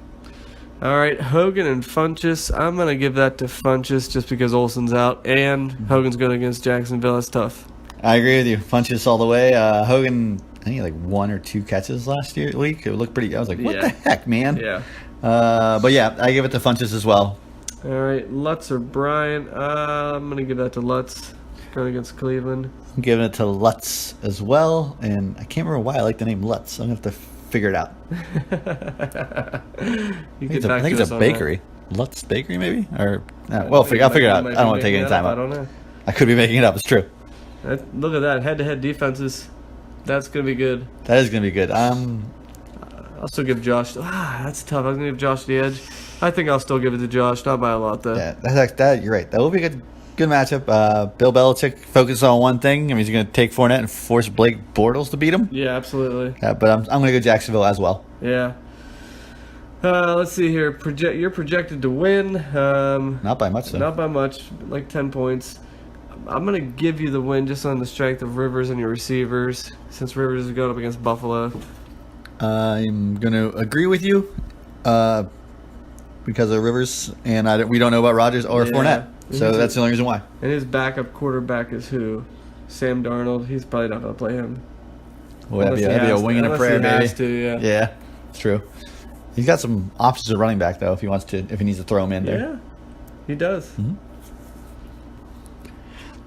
Speaker 1: All right, Hogan and Funchess. I'm gonna give that to Funchess just because Olsen's out and Hogan's going against Jacksonville. That's tough.
Speaker 2: I agree with you. Funches all the way. Hogan, I think he had like 1 or 2 catches last week. It looked pretty. I was like, what the heck, man?
Speaker 1: Yeah.
Speaker 2: But yeah, I give it to Funches as well.
Speaker 1: All right, Lutz or Brian. I'm gonna give that to Lutz. Going against Cleveland.
Speaker 2: I'm giving it to Lutz as well, and I can't remember why I like the name Lutz. I'm gonna have to figure it out. I think it's a bakery. Lutz Bakery, maybe? Or well, I'll figure it out. I don't want to take any time
Speaker 1: I
Speaker 2: out.
Speaker 1: don't know.
Speaker 2: I could be making it up. It's true.
Speaker 1: Look at that head-to-head defenses. That's gonna be good.
Speaker 2: That is gonna be good.
Speaker 1: I'll still give Josh. That's tough. I was gonna give Josh the edge. I think I'll still give it to Josh. Not by a lot though.
Speaker 2: Yeah, that you're right. That will be a good matchup. Bill Belichick focuses on one thing. I mean, he's going to take Fournette and force Blake Bortles to beat him.
Speaker 1: Yeah, absolutely.
Speaker 2: But I'm going to go Jacksonville as well.
Speaker 1: Yeah. Let's see here. You're projected to win.
Speaker 2: Not by much, though.
Speaker 1: Not by much, like 10 points. I'm going to give you the win just on the strength of Rivers and your receivers, since Rivers is going up against Buffalo.
Speaker 2: I'm going to agree with you because of Rivers, and we don't know about Rodgers or Fournette. So that's the only reason why.
Speaker 1: And his backup quarterback is who? Sam Darnold. He's probably not going to play him.
Speaker 2: Well, that'd be a wing and a prayer, maybe.
Speaker 1: Yeah.
Speaker 2: Yeah, it's true. He's got some options at running back though, if he needs to throw him in there.
Speaker 1: Yeah, he does.
Speaker 2: Mm-hmm.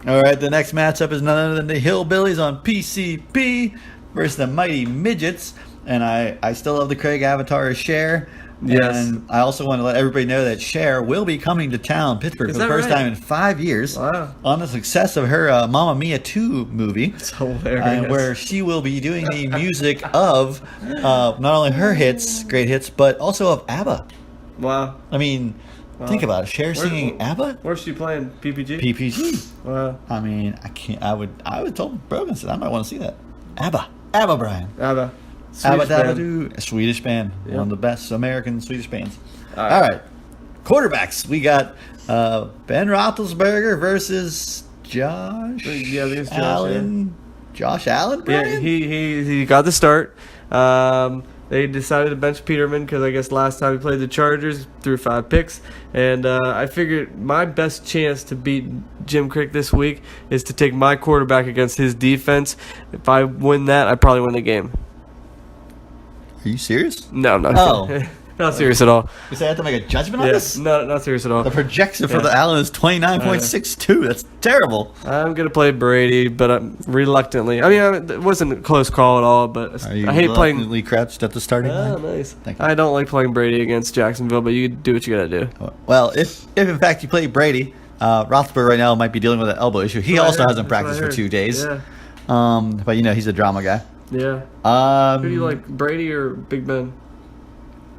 Speaker 2: All right, the next matchup is none other than the Hillbillies on PCP versus the Mighty Midgets, and I still love the Craig Avatar as Cher.
Speaker 1: Yes.
Speaker 2: And I also want to let everybody know that Cher will be coming to town, Pittsburgh, for the first time in 5 years.
Speaker 1: Wow.
Speaker 2: On the success of her Mamma Mia 2 movie.
Speaker 1: It's hilarious.
Speaker 2: Where she will be doing the music of not only her hits, great hits, but also of ABBA.
Speaker 1: Wow.
Speaker 2: I mean, think about it. Cher singing ABBA?
Speaker 1: Where's she playing? PPG?
Speaker 2: PPG.
Speaker 1: Wow.
Speaker 2: I mean, I can't. I would told Brogan, said I might want to see that. ABBA, Brian.
Speaker 1: ABBA.
Speaker 2: Swedish band.
Speaker 1: Yep.
Speaker 2: One of the best American Swedish bands. All right. Quarterbacks. We got Ben Roethlisberger versus Josh Allen. Josh Allen, Brian?
Speaker 1: Yeah, he got the start. They decided to bench Peterman because I guess last time he played the Chargers, threw 5 picks. And I figured my best chance to beat Jim Crick this week is to take my quarterback against his defense. If I win that, I probably win the game.
Speaker 2: Are you serious?
Speaker 1: No, I'm not.
Speaker 2: Oh.
Speaker 1: Not serious at all.
Speaker 2: You say I have to make a judgment on
Speaker 1: Yeah,
Speaker 2: this?
Speaker 1: no, not serious at all.
Speaker 2: The projection for the Allen is 29.62. That's terrible.
Speaker 1: I'm going to play Brady, but I'm reluctantly. I mean, it wasn't a close call at all, but
Speaker 2: Are you
Speaker 1: I hate playing.
Speaker 2: reluctantly crouched at the starting
Speaker 1: Oh,
Speaker 2: line?
Speaker 1: nice.
Speaker 2: Thank you.
Speaker 1: I don't like playing Brady against Jacksonville, but you do what you got to do.
Speaker 2: Well, if in fact you play Brady, Roethlisberger right now might be dealing with an elbow issue. He also hasn't practiced for 2 days.
Speaker 1: Yeah.
Speaker 2: But he's a drama guy.
Speaker 1: Yeah. Who do you like, Brady or Big Ben?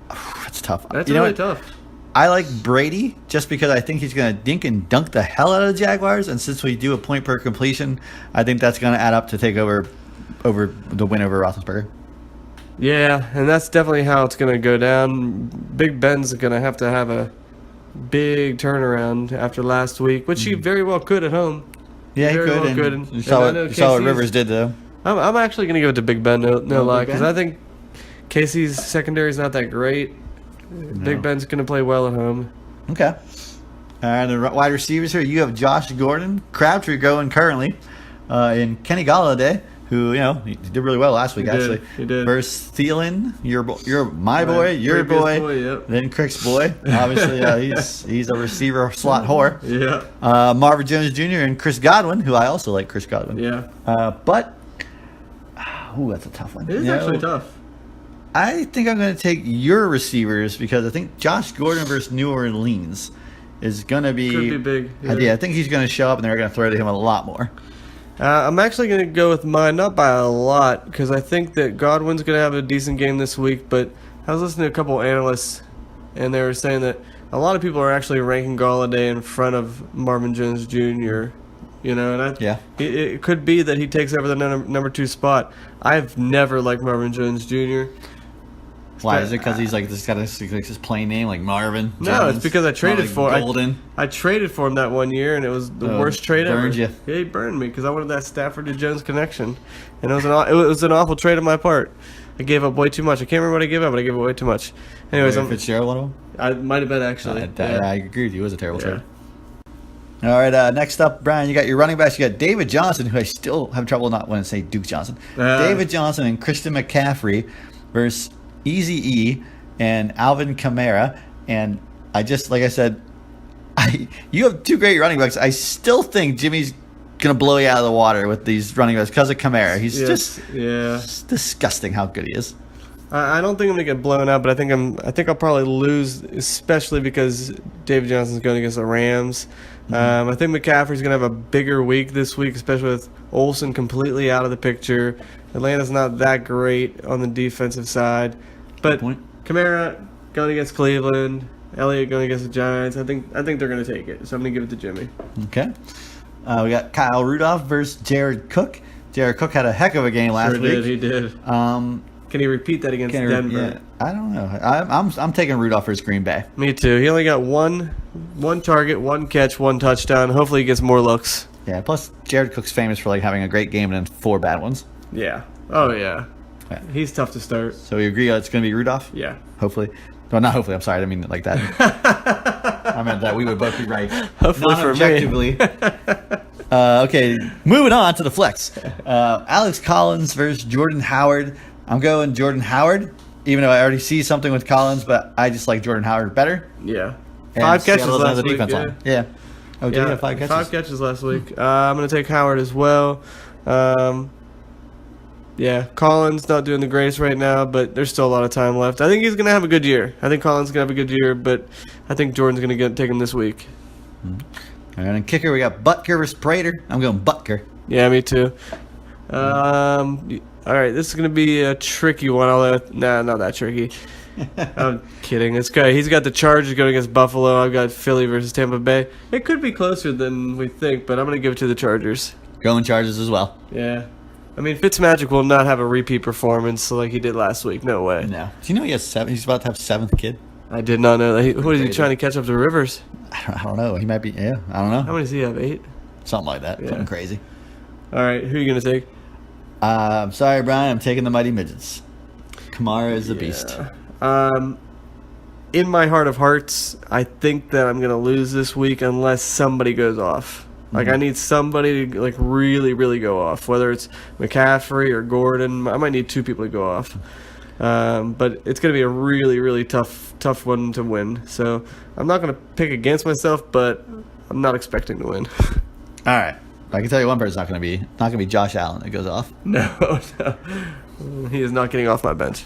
Speaker 2: That's tough.
Speaker 1: That's really tough.
Speaker 2: I like Brady just because I think he's going to dink and dunk the hell out of the Jaguars, and since we do a point per completion, I think that's going to add up to take over the win over Roethlisberger.
Speaker 1: Yeah, and that's definitely how it's going to go down. Big Ben's going to have a big turnaround after last week, which he very well could at home.
Speaker 2: Yeah, he
Speaker 1: Very
Speaker 2: could.
Speaker 1: well
Speaker 2: And
Speaker 1: could.
Speaker 2: you
Speaker 1: And
Speaker 2: saw,
Speaker 1: I know
Speaker 2: you saw what
Speaker 1: KC's
Speaker 2: Rivers did, though.
Speaker 1: I'm actually going to give it to Big Ben, no lie,
Speaker 2: Big
Speaker 1: because
Speaker 2: Ben?
Speaker 1: I think Casey's secondary is not that great. Big Ben's going to play well at home.
Speaker 2: Okay. And the wide receivers here, you have Josh Gordon, Crabtree going currently, and Kenny Galladay, who, he did really well last week,
Speaker 1: He did,
Speaker 2: actually.
Speaker 1: he did.
Speaker 2: Versus Thielen, your my boy, your
Speaker 1: previous
Speaker 2: boy,
Speaker 1: boy, yep.
Speaker 2: then Crick's boy. Obviously, he's a receiver slot whore.
Speaker 1: Yeah.
Speaker 2: Marvin Jones Jr. and Chris Godwin, who I also like Chris Godwin.
Speaker 1: Yeah.
Speaker 2: But, that's a tough one.
Speaker 1: It is actually tough.
Speaker 2: I think I'm going to take your receivers because I think Josh Gordon versus New Orleans is going to be...
Speaker 1: Could be big.
Speaker 2: Yeah, I think he's going to show up and they're going to throw to him a lot more.
Speaker 1: I'm actually going to go with mine, not by a lot, because I think that Godwin's going to have a decent game this week, but I was listening to a couple analysts, and they were saying that a lot of people are actually ranking Galladay in front of Marvin Jones Jr., it could be that he takes over the number 2 spot. I've never liked Marvin Jones Jr.
Speaker 2: Why? Is it because he's like got his plain name, like Marvin?
Speaker 1: No,
Speaker 2: Jones?
Speaker 1: it's because I traded
Speaker 2: Not
Speaker 1: for
Speaker 2: like Golden.
Speaker 1: I traded for him that one year, and it was the worst trade ever.
Speaker 2: Burned you.
Speaker 1: Yeah, he burned me because I wanted that Stafford to Jones connection, and it was an awful trade on my part. I gave up way too much. I can't remember what I gave up, but I gave up way too much. Anyways,
Speaker 2: Fitzgerald one of them.
Speaker 1: I might have been actually.
Speaker 2: I agree with you. It was a terrible
Speaker 1: Yeah.
Speaker 2: trade. All right, next up, Brian, you got your running backs. You got David Johnson, who I still have trouble not wanting to say Duke Johnson. David Johnson and Christian McCaffrey versus Eazy-E and Alvin Kamara. And I just, like I said, you have 2 great running backs. I still think Jimmy's going to blow you out of the water with these running backs because of Kamara. He's it's disgusting how good he is.
Speaker 1: I don't think I'm gonna get blown out, but I think I'll probably lose, especially because David Johnson's going against the Rams. I think McCaffrey's gonna have a bigger week this week, especially with Olsen completely out of the picture. Atlanta's not that great on the defensive side, but Kamara going against Cleveland, Elliott going against the Giants. I think they're gonna take it, so I'm gonna give it to Jimmy.
Speaker 2: Okay. We got Kyle Rudolph versus Jared Cook. Jared Cook had a heck of a game last week.
Speaker 1: He did. Can he repeat that against Denver?
Speaker 2: Yeah, I don't know. I'm taking Rudolph versus Green Bay.
Speaker 1: Me too. He only got one target, 1 catch, 1 touchdown. Hopefully he gets more looks.
Speaker 2: Yeah, plus Jared Cook's famous for having a great game and then 4 bad ones.
Speaker 1: Yeah. Oh, yeah. He's tough to start.
Speaker 2: So we agree it's going to be Rudolph?
Speaker 1: Yeah.
Speaker 2: Hopefully. Well, not hopefully. I'm sorry. I didn't mean it like that. I meant that we would both be right.
Speaker 1: Hopefully for me.
Speaker 2: Okay, moving on to the flex. Alex Collins versus Jordan Howard. I'm going Jordan Howard, even though I already see something with Collins, but I just like Jordan Howard better.
Speaker 1: Yeah.
Speaker 2: And
Speaker 1: 5 catches
Speaker 2: Seattle doesn't have
Speaker 1: last
Speaker 2: the
Speaker 1: week.
Speaker 2: defense on. Yeah. Oh, did he have 5 catches?
Speaker 1: 5 catches last week. I'm going to take Howard as well. Collins not doing the greatest right now, but there's still a lot of time left. I think he's going to have a good year. I think Collins is going to have a good year, but I think Jordan's going to take him this week.
Speaker 2: And then kicker, we got Butker versus Prater. I'm going Butker.
Speaker 1: Yeah, me too. All right, this is going to be a tricky one. Nah, not that tricky. I'm kidding. He's got the Chargers going against Buffalo. I've got Philly versus Tampa Bay. It could be closer than we think, but I'm going to give it to the Chargers.
Speaker 2: Going Chargers as well.
Speaker 1: Yeah. I mean, Fitzmagic will not have a repeat performance like he did last week. No way.
Speaker 2: No. Do you know he has 7? He's about to have 7th kid.
Speaker 1: I did not know that. What is he trying to catch up to Rivers?
Speaker 2: I don't know. He might be. Yeah, I don't know.
Speaker 1: How many does he have? 8?
Speaker 2: Something like that.
Speaker 1: Yeah.
Speaker 2: Something crazy.
Speaker 1: All right, who are you going to take?
Speaker 2: I'm sorry, Brian. I'm taking the Mighty Midgets. Kamara is a beast.
Speaker 1: In my heart of hearts, I think that I'm going to lose this week unless somebody goes off. Like, I need somebody to, really, really go off. Whether it's McCaffrey or Gordon. I might need 2 people to go off. But it's going to be a really, really tough one to win. So I'm not going to pick against myself, but I'm not expecting to win.
Speaker 2: All right. I can tell you one person's not going to be Josh Allen that goes off.
Speaker 1: No. He is not getting off my bench.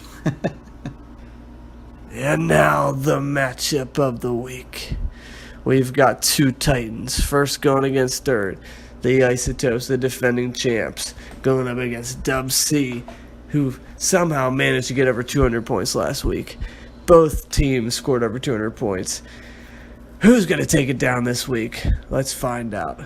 Speaker 1: And now the matchup of the week. We've got 2 Titans. First going against third. The Isotopes, the defending champs, going up against Dub C, who somehow managed to get over 200 points last week. Both teams scored over 200 points. Who's going to take it down this week? Let's find out.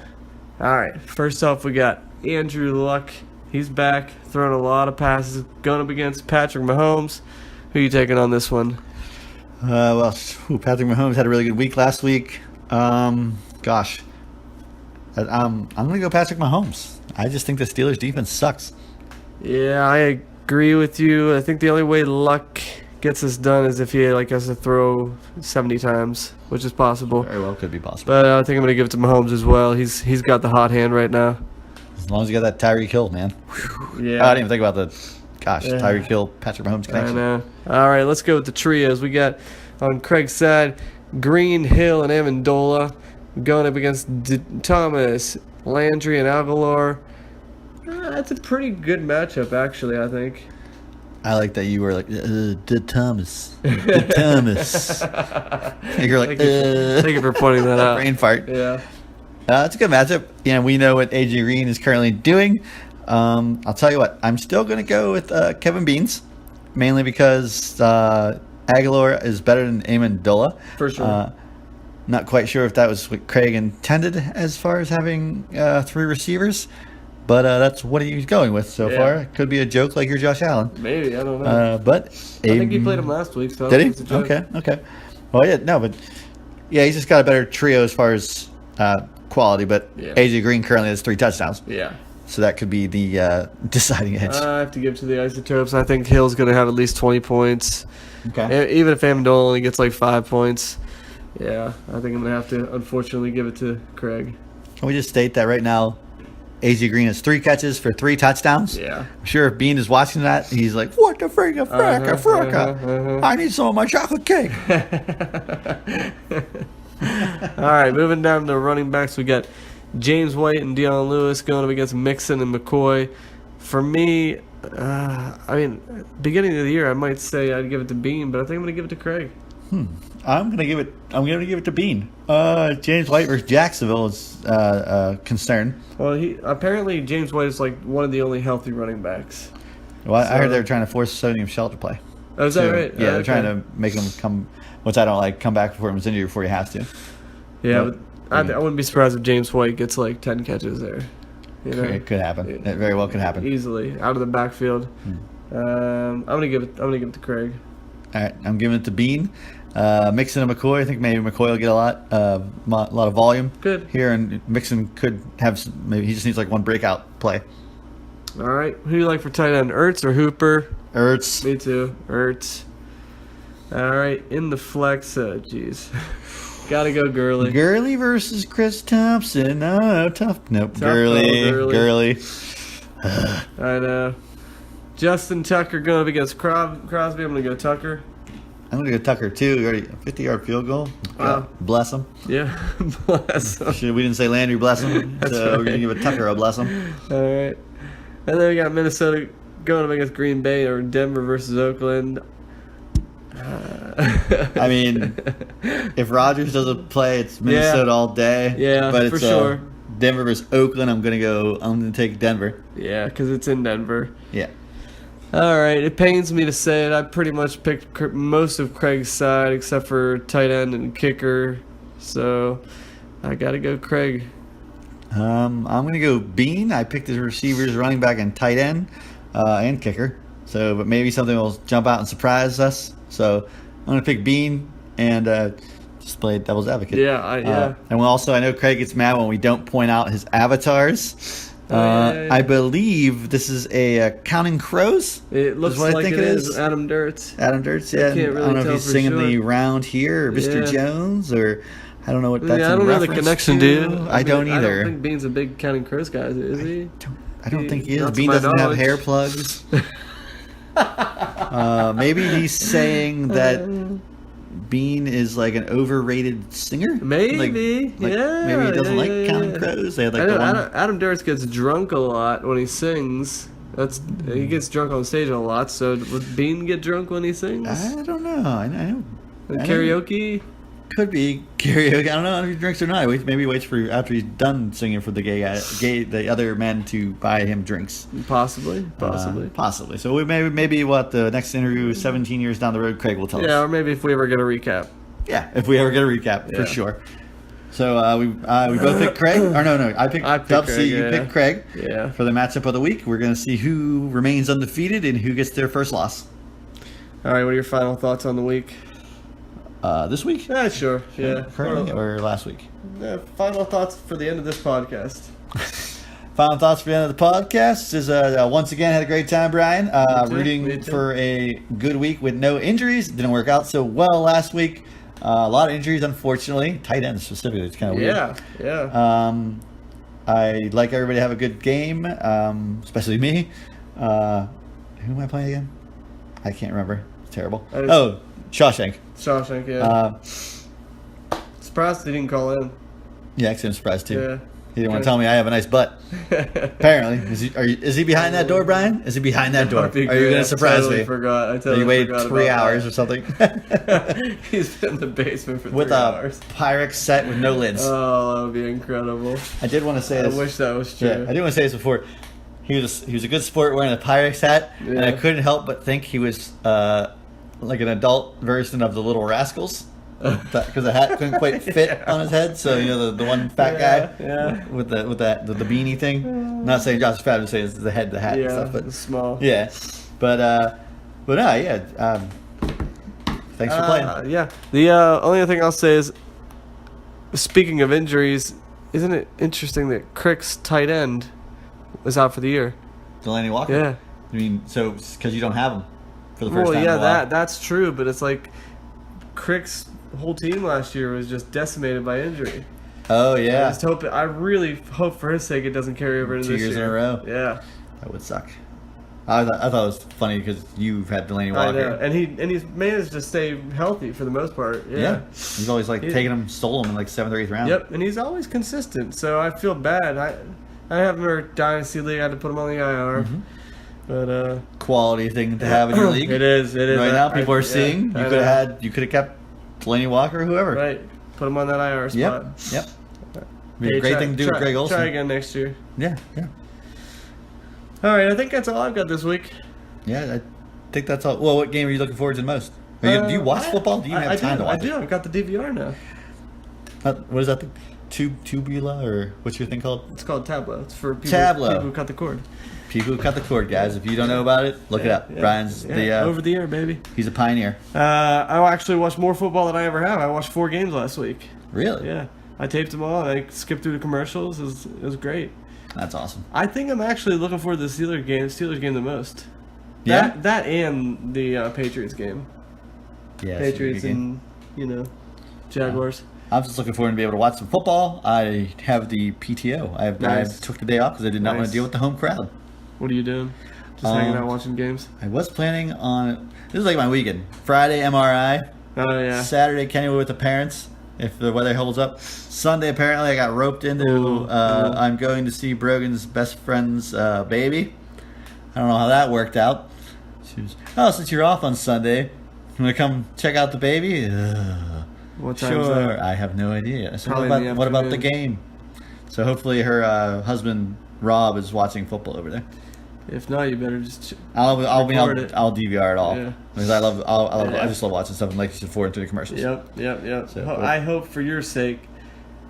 Speaker 1: All right, first off, we got Andrew Luck He's back, throwing a lot of passes, going up against Patrick Mahomes. Who are you taking on this one?
Speaker 2: Patrick Mahomes had a really good week last week. Gosh. I'm going to go Patrick Mahomes. I just think the Steelers' defense sucks.
Speaker 1: Yeah, I agree with you. I think the only way Luck gets this done is if he has to throw 70 times, which is possible.
Speaker 2: Very well could be possible.
Speaker 1: But I think I'm going to give it to Mahomes as well. He's got the hot hand right now.
Speaker 2: As long as you got that Tyreek Hill, man.
Speaker 1: Yeah.
Speaker 2: I didn't even think about the Tyreek Hill, Patrick Mahomes connection.
Speaker 1: I know. All right, let's go with the trios. We got on Craig's side, Green, Hill, and Amendola going up against Thomas, Landry, and Aguilar. That's a pretty good matchup, actually, I think.
Speaker 2: I like that you were like, did Thomas. Did Thomas. You're like,
Speaker 1: Thank you for pointing that out.
Speaker 2: brain fart.
Speaker 1: Yeah.
Speaker 2: It's a good matchup. Yeah, we know what AJ Green is currently doing. I'll tell you what, I'm still going to go with Kevin Beans, mainly because Aguilar is better than Amendola.
Speaker 1: For sure.
Speaker 2: Not quite sure if that was what Craig intended as far as having 3 receivers, but that's what he's going with so far. It could be a joke like you're Josh Allen.
Speaker 1: Maybe, I don't know.
Speaker 2: But
Speaker 1: I think he played him last week. So
Speaker 2: did he?
Speaker 1: it's a joke.
Speaker 2: Okay. Well, he's just got a better trio as far as quality, but AJ Green currently has 3 touchdowns.
Speaker 1: Yeah.
Speaker 2: So that could be the deciding edge.
Speaker 1: I have to give it to the Isotopes. I think Hill's going to have at least 20 points.
Speaker 2: Okay.
Speaker 1: Even if Amendola only gets 5 points. Yeah, I think I'm going to have to, unfortunately, give it to Craig.
Speaker 2: Can we just state that right now, AJ Green has 3 catches for 3 touchdowns?
Speaker 1: Yeah.
Speaker 2: I'm sure if Bean is watching that, he's like, what the fricka. I need some of my chocolate cake.
Speaker 1: All right, moving down to running backs, we got James White and Deion Lewis going up against Mixon and McCoy. For me, beginning of the year, I might say I'd give it to Bean, but I think I'm going to give it to Craig.
Speaker 2: I'm gonna give it to Bean. James White versus Jacksonville is concern.
Speaker 1: Well, apparently James White is one of the only healthy running backs.
Speaker 2: Well, I heard they were trying to force Sony Michel to play.
Speaker 1: Oh, is that right?
Speaker 2: Yeah, they're trying to make him come, which I don't like, come back before his injury before he has to.
Speaker 1: Yeah, but I wouldn't be surprised if James White gets 10 catches there.
Speaker 2: It could happen. It very well could happen.
Speaker 1: Easily out of the backfield. I'm gonna give it to Craig.
Speaker 2: All right, I'm giving it to Bean. Mixon and McCoy. I think maybe McCoy will get a lot of volume.
Speaker 1: Good.
Speaker 2: Here, and Mixon could have maybe he just needs one breakout play.
Speaker 1: All right, who do you like for tight end, Ertz or Hooper?
Speaker 2: Ertz.
Speaker 1: Me too, Ertz. All right, in the flex. Jeez, gotta go Gurley.
Speaker 2: Gurley versus Chris Thompson. Oh, tough. Nope. Gurley.
Speaker 1: I know. Justin Tucker going up against Crosby. I'm gonna go Tucker.
Speaker 2: I'm going to go Tucker, too. Already a 50-yard field goal.
Speaker 1: Wow.
Speaker 2: Bless him.
Speaker 1: Yeah, bless him.
Speaker 2: We didn't say Landry bless him, so
Speaker 1: right.
Speaker 2: we're going to give it Tucker a bless him.
Speaker 1: All right. And then we got Minnesota going up against Green Bay or Denver versus Oakland.
Speaker 2: I mean, if Rodgers doesn't play, it's Minnesota all day.
Speaker 1: Yeah,
Speaker 2: but it's,
Speaker 1: for sure.
Speaker 2: Denver versus Oakland. I'm going to take Denver.
Speaker 1: Yeah, because it's in Denver.
Speaker 2: Yeah.
Speaker 1: All right, it pains me to say it. I pretty much picked most of Craig's side except for tight end and kicker, so I got to go Craig.
Speaker 2: I'm going to go Bean. I picked his receivers, running back, and tight end, and kicker. So, but maybe something will jump out and surprise us. So I'm going to pick Bean and just play devil's advocate.
Speaker 1: Yeah.
Speaker 2: And also, I know Craig gets mad when we don't point out his avatars. I believe this is a Counting Crows.
Speaker 1: It looks like it is. Adam Dirts.
Speaker 2: Adam Dirts, yeah.
Speaker 1: Can't really
Speaker 2: I don't know
Speaker 1: tell
Speaker 2: if he's
Speaker 1: for
Speaker 2: singing
Speaker 1: sure.
Speaker 2: the Round Here or Mr. Jones or I don't know what that's
Speaker 1: I don't
Speaker 2: in
Speaker 1: know the
Speaker 2: reference
Speaker 1: connection,
Speaker 2: to.
Speaker 1: dude.
Speaker 2: I don't either.
Speaker 1: I don't think Bean's a big Counting Crows guy, is he?
Speaker 2: I don't think he is.
Speaker 1: Not to
Speaker 2: Bean
Speaker 1: my
Speaker 2: doesn't have
Speaker 1: knowledge.
Speaker 2: hair plugs. Maybe he's saying that Bean is an overrated singer.
Speaker 1: Maybe, yeah.
Speaker 2: Maybe he doesn't like Counting
Speaker 1: yeah.
Speaker 2: Crows. They had
Speaker 1: I
Speaker 2: the
Speaker 1: know,
Speaker 2: one.
Speaker 1: Adam Dirts gets drunk a lot when he sings. He gets drunk on stage a lot. So would Bean get drunk when he sings?
Speaker 2: I don't know. I know.
Speaker 1: Karaoke?
Speaker 2: Could be karaoke. I don't know if he drinks or not. Maybe he waits for after he's done singing for the other men to buy him drinks.
Speaker 1: Possibly.
Speaker 2: Possibly. So maybe what the next interview 17 years down the road, Craig will tell us.
Speaker 1: Yeah, or maybe if we ever get a recap.
Speaker 2: Yeah, if we ever get a recap, for sure. So we both picked Craig. Or no, I picked Dub
Speaker 1: Craig,
Speaker 2: C. You picked Craig.
Speaker 1: Yeah.
Speaker 2: For the matchup of the week, we're going to see who remains undefeated and who gets their first loss.
Speaker 1: All right, what are your final thoughts on the week?
Speaker 2: This week?
Speaker 1: Yeah, sure. Yeah.
Speaker 2: Currently or last week?
Speaker 1: Final thoughts for the end of this podcast.
Speaker 2: Final thoughts for the end of the podcast is once again had a great time, Brian.
Speaker 1: Me
Speaker 2: Rooting
Speaker 1: too.
Speaker 2: for a good week with no injuries. Didn't work out so well last week. A lot of injuries, unfortunately. Tight ends specifically. It's kind of weird.
Speaker 1: Yeah.
Speaker 2: I like everybody to have a good game, especially me. Who am I playing again? I can't remember. It's terrible. Shawshank.
Speaker 1: Shawshank, yeah. Surprised he didn't call in.
Speaker 2: Yeah, actually, I'm surprised too.
Speaker 1: Yeah.
Speaker 2: He didn't want to tell me I have a nice butt. Apparently, is he behind that door, Brian? Is he behind that door? Are you going to surprise me?
Speaker 1: I totally
Speaker 2: You waited
Speaker 1: forgot
Speaker 2: 3
Speaker 1: about
Speaker 2: hours
Speaker 1: that.
Speaker 2: or something
Speaker 1: He's been in the basement for
Speaker 2: with
Speaker 1: 3
Speaker 2: a
Speaker 1: hours.
Speaker 2: Pyrex set with no lids.
Speaker 1: Oh, that would be incredible.
Speaker 2: I did want to say
Speaker 1: I
Speaker 2: this.
Speaker 1: wish that was true.
Speaker 2: Yeah, I did want to say this before. He was a good sport wearing a Pyrex hat, and I
Speaker 1: Yeah.
Speaker 2: couldn't help but think he was like an adult version of the Little Rascals. Because the hat couldn't quite fit on his head, so the one fat guy with the beanie thing. I'm not saying Josh is fat, I'm just saying it's the head, the hat, and
Speaker 1: Yeah,
Speaker 2: stuff. But
Speaker 1: it's small.
Speaker 2: yeah, but no, yeah. Thanks for playing.
Speaker 1: Yeah. The only other thing I'll say is, speaking of injuries, isn't it interesting that Crick's tight end is out for the year?
Speaker 2: Delaney Walker.
Speaker 1: Yeah.
Speaker 2: I mean, so because you don't have him for the first time.
Speaker 1: yeah,
Speaker 2: in a while.
Speaker 1: that's true, but it's like Crick's whole team last year was just decimated by injury.
Speaker 2: Oh yeah.
Speaker 1: I really hope for his sake it doesn't carry over into
Speaker 2: 2
Speaker 1: this
Speaker 2: years
Speaker 1: year.
Speaker 2: in a row.
Speaker 1: Yeah.
Speaker 2: That would suck. I thought it was funny because you've had Delaney
Speaker 1: I
Speaker 2: Walker.
Speaker 1: know. And he's managed to stay healthy for the most part.
Speaker 2: Yeah. He's always taking him, stole him in like 7th or 8th round.
Speaker 1: Yep, and he's always consistent, so I feel bad. I have him in our dynasty league. I had to put him on the IR.
Speaker 2: Mm-hmm.
Speaker 1: But
Speaker 2: Quality thing to have in your league.
Speaker 1: It is.
Speaker 2: Right now, people are seeing
Speaker 1: I
Speaker 2: you
Speaker 1: know.
Speaker 2: could have kept Delaney Walker or whoever.
Speaker 1: Right. Put him on that IR spot.
Speaker 2: Yep. Be a great thing to do with Greg Olsen.
Speaker 1: Try again next year.
Speaker 2: Yeah.
Speaker 1: All right, I think that's all I've got this week.
Speaker 2: Yeah, I think that's all. Well, what game are you looking forward to the most? Do you watch football? Do you even have time to watch
Speaker 1: I do. I've got the DVR now.
Speaker 2: What is that thing? Tubula, or what's your thing called?
Speaker 1: It's called Tableau. It's for people who cut the cord.
Speaker 2: People who cut the cord, guys. If you don't know about it, look it up.
Speaker 1: Yeah.
Speaker 2: Brian's
Speaker 1: over the air, baby.
Speaker 2: he's a pioneer.
Speaker 1: I actually watched more football than I ever have. I watched 4 games last week.
Speaker 2: Really?
Speaker 1: Yeah. I taped them all. I skipped through the commercials. It was great.
Speaker 2: That's awesome.
Speaker 1: I think I'm actually looking forward to the Steelers game the most.
Speaker 2: Yeah?
Speaker 1: That and the Patriots game.
Speaker 2: Yeah. it's a
Speaker 1: Patriots
Speaker 2: good game.
Speaker 1: and Jaguars.
Speaker 2: I'm just looking forward to be able to watch some football. I have the PTO. I
Speaker 1: Nice.
Speaker 2: took the day off because I did not want
Speaker 1: Nice.
Speaker 2: to deal with the home crowd.
Speaker 1: What are you doing? Just hanging out watching games?
Speaker 2: I was planning on. This is like my weekend. Friday MRI.
Speaker 1: Oh yeah.
Speaker 2: Saturday Kennywood with the parents if the weather holds up. Sunday apparently I got roped into.
Speaker 1: Ooh.
Speaker 2: I'm going to see Brogan's best friend's baby. I don't know how that worked out. She was, since you're off on Sunday, you want to come check out the baby?
Speaker 1: What time is
Speaker 2: Sure.
Speaker 1: that?
Speaker 2: I have no idea. I said,
Speaker 1: Probably in the
Speaker 2: what about the
Speaker 1: afternoon.
Speaker 2: game? So hopefully her husband Rob is watching football over there.
Speaker 1: If not, you better just.
Speaker 2: I'll
Speaker 1: Record it.
Speaker 2: I'll DVR it all
Speaker 1: Yeah.
Speaker 2: because I just love watching stuff and like you said forward through the commercials.
Speaker 1: Yep.
Speaker 2: So,
Speaker 1: I hope for your sake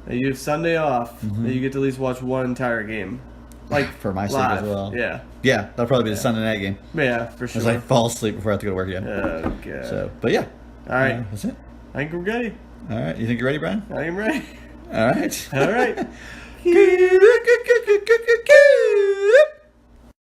Speaker 1: that you have Sunday off,
Speaker 2: Mm-hmm.
Speaker 1: that you get to at least watch one entire game. Like
Speaker 2: For my sake
Speaker 1: live.
Speaker 2: as well.
Speaker 1: Yeah.
Speaker 2: Yeah, that'll probably be the Sunday night game.
Speaker 1: Yeah, for sure.
Speaker 2: As I fall asleep before I have to go to work again.
Speaker 1: Oh, God.
Speaker 2: So, but yeah.
Speaker 1: All right.
Speaker 2: That's it.
Speaker 1: I think we're ready.
Speaker 2: All right. You think you're ready, Brian?
Speaker 1: I am ready.
Speaker 2: All right.
Speaker 1: All right.
Speaker 2: Keep it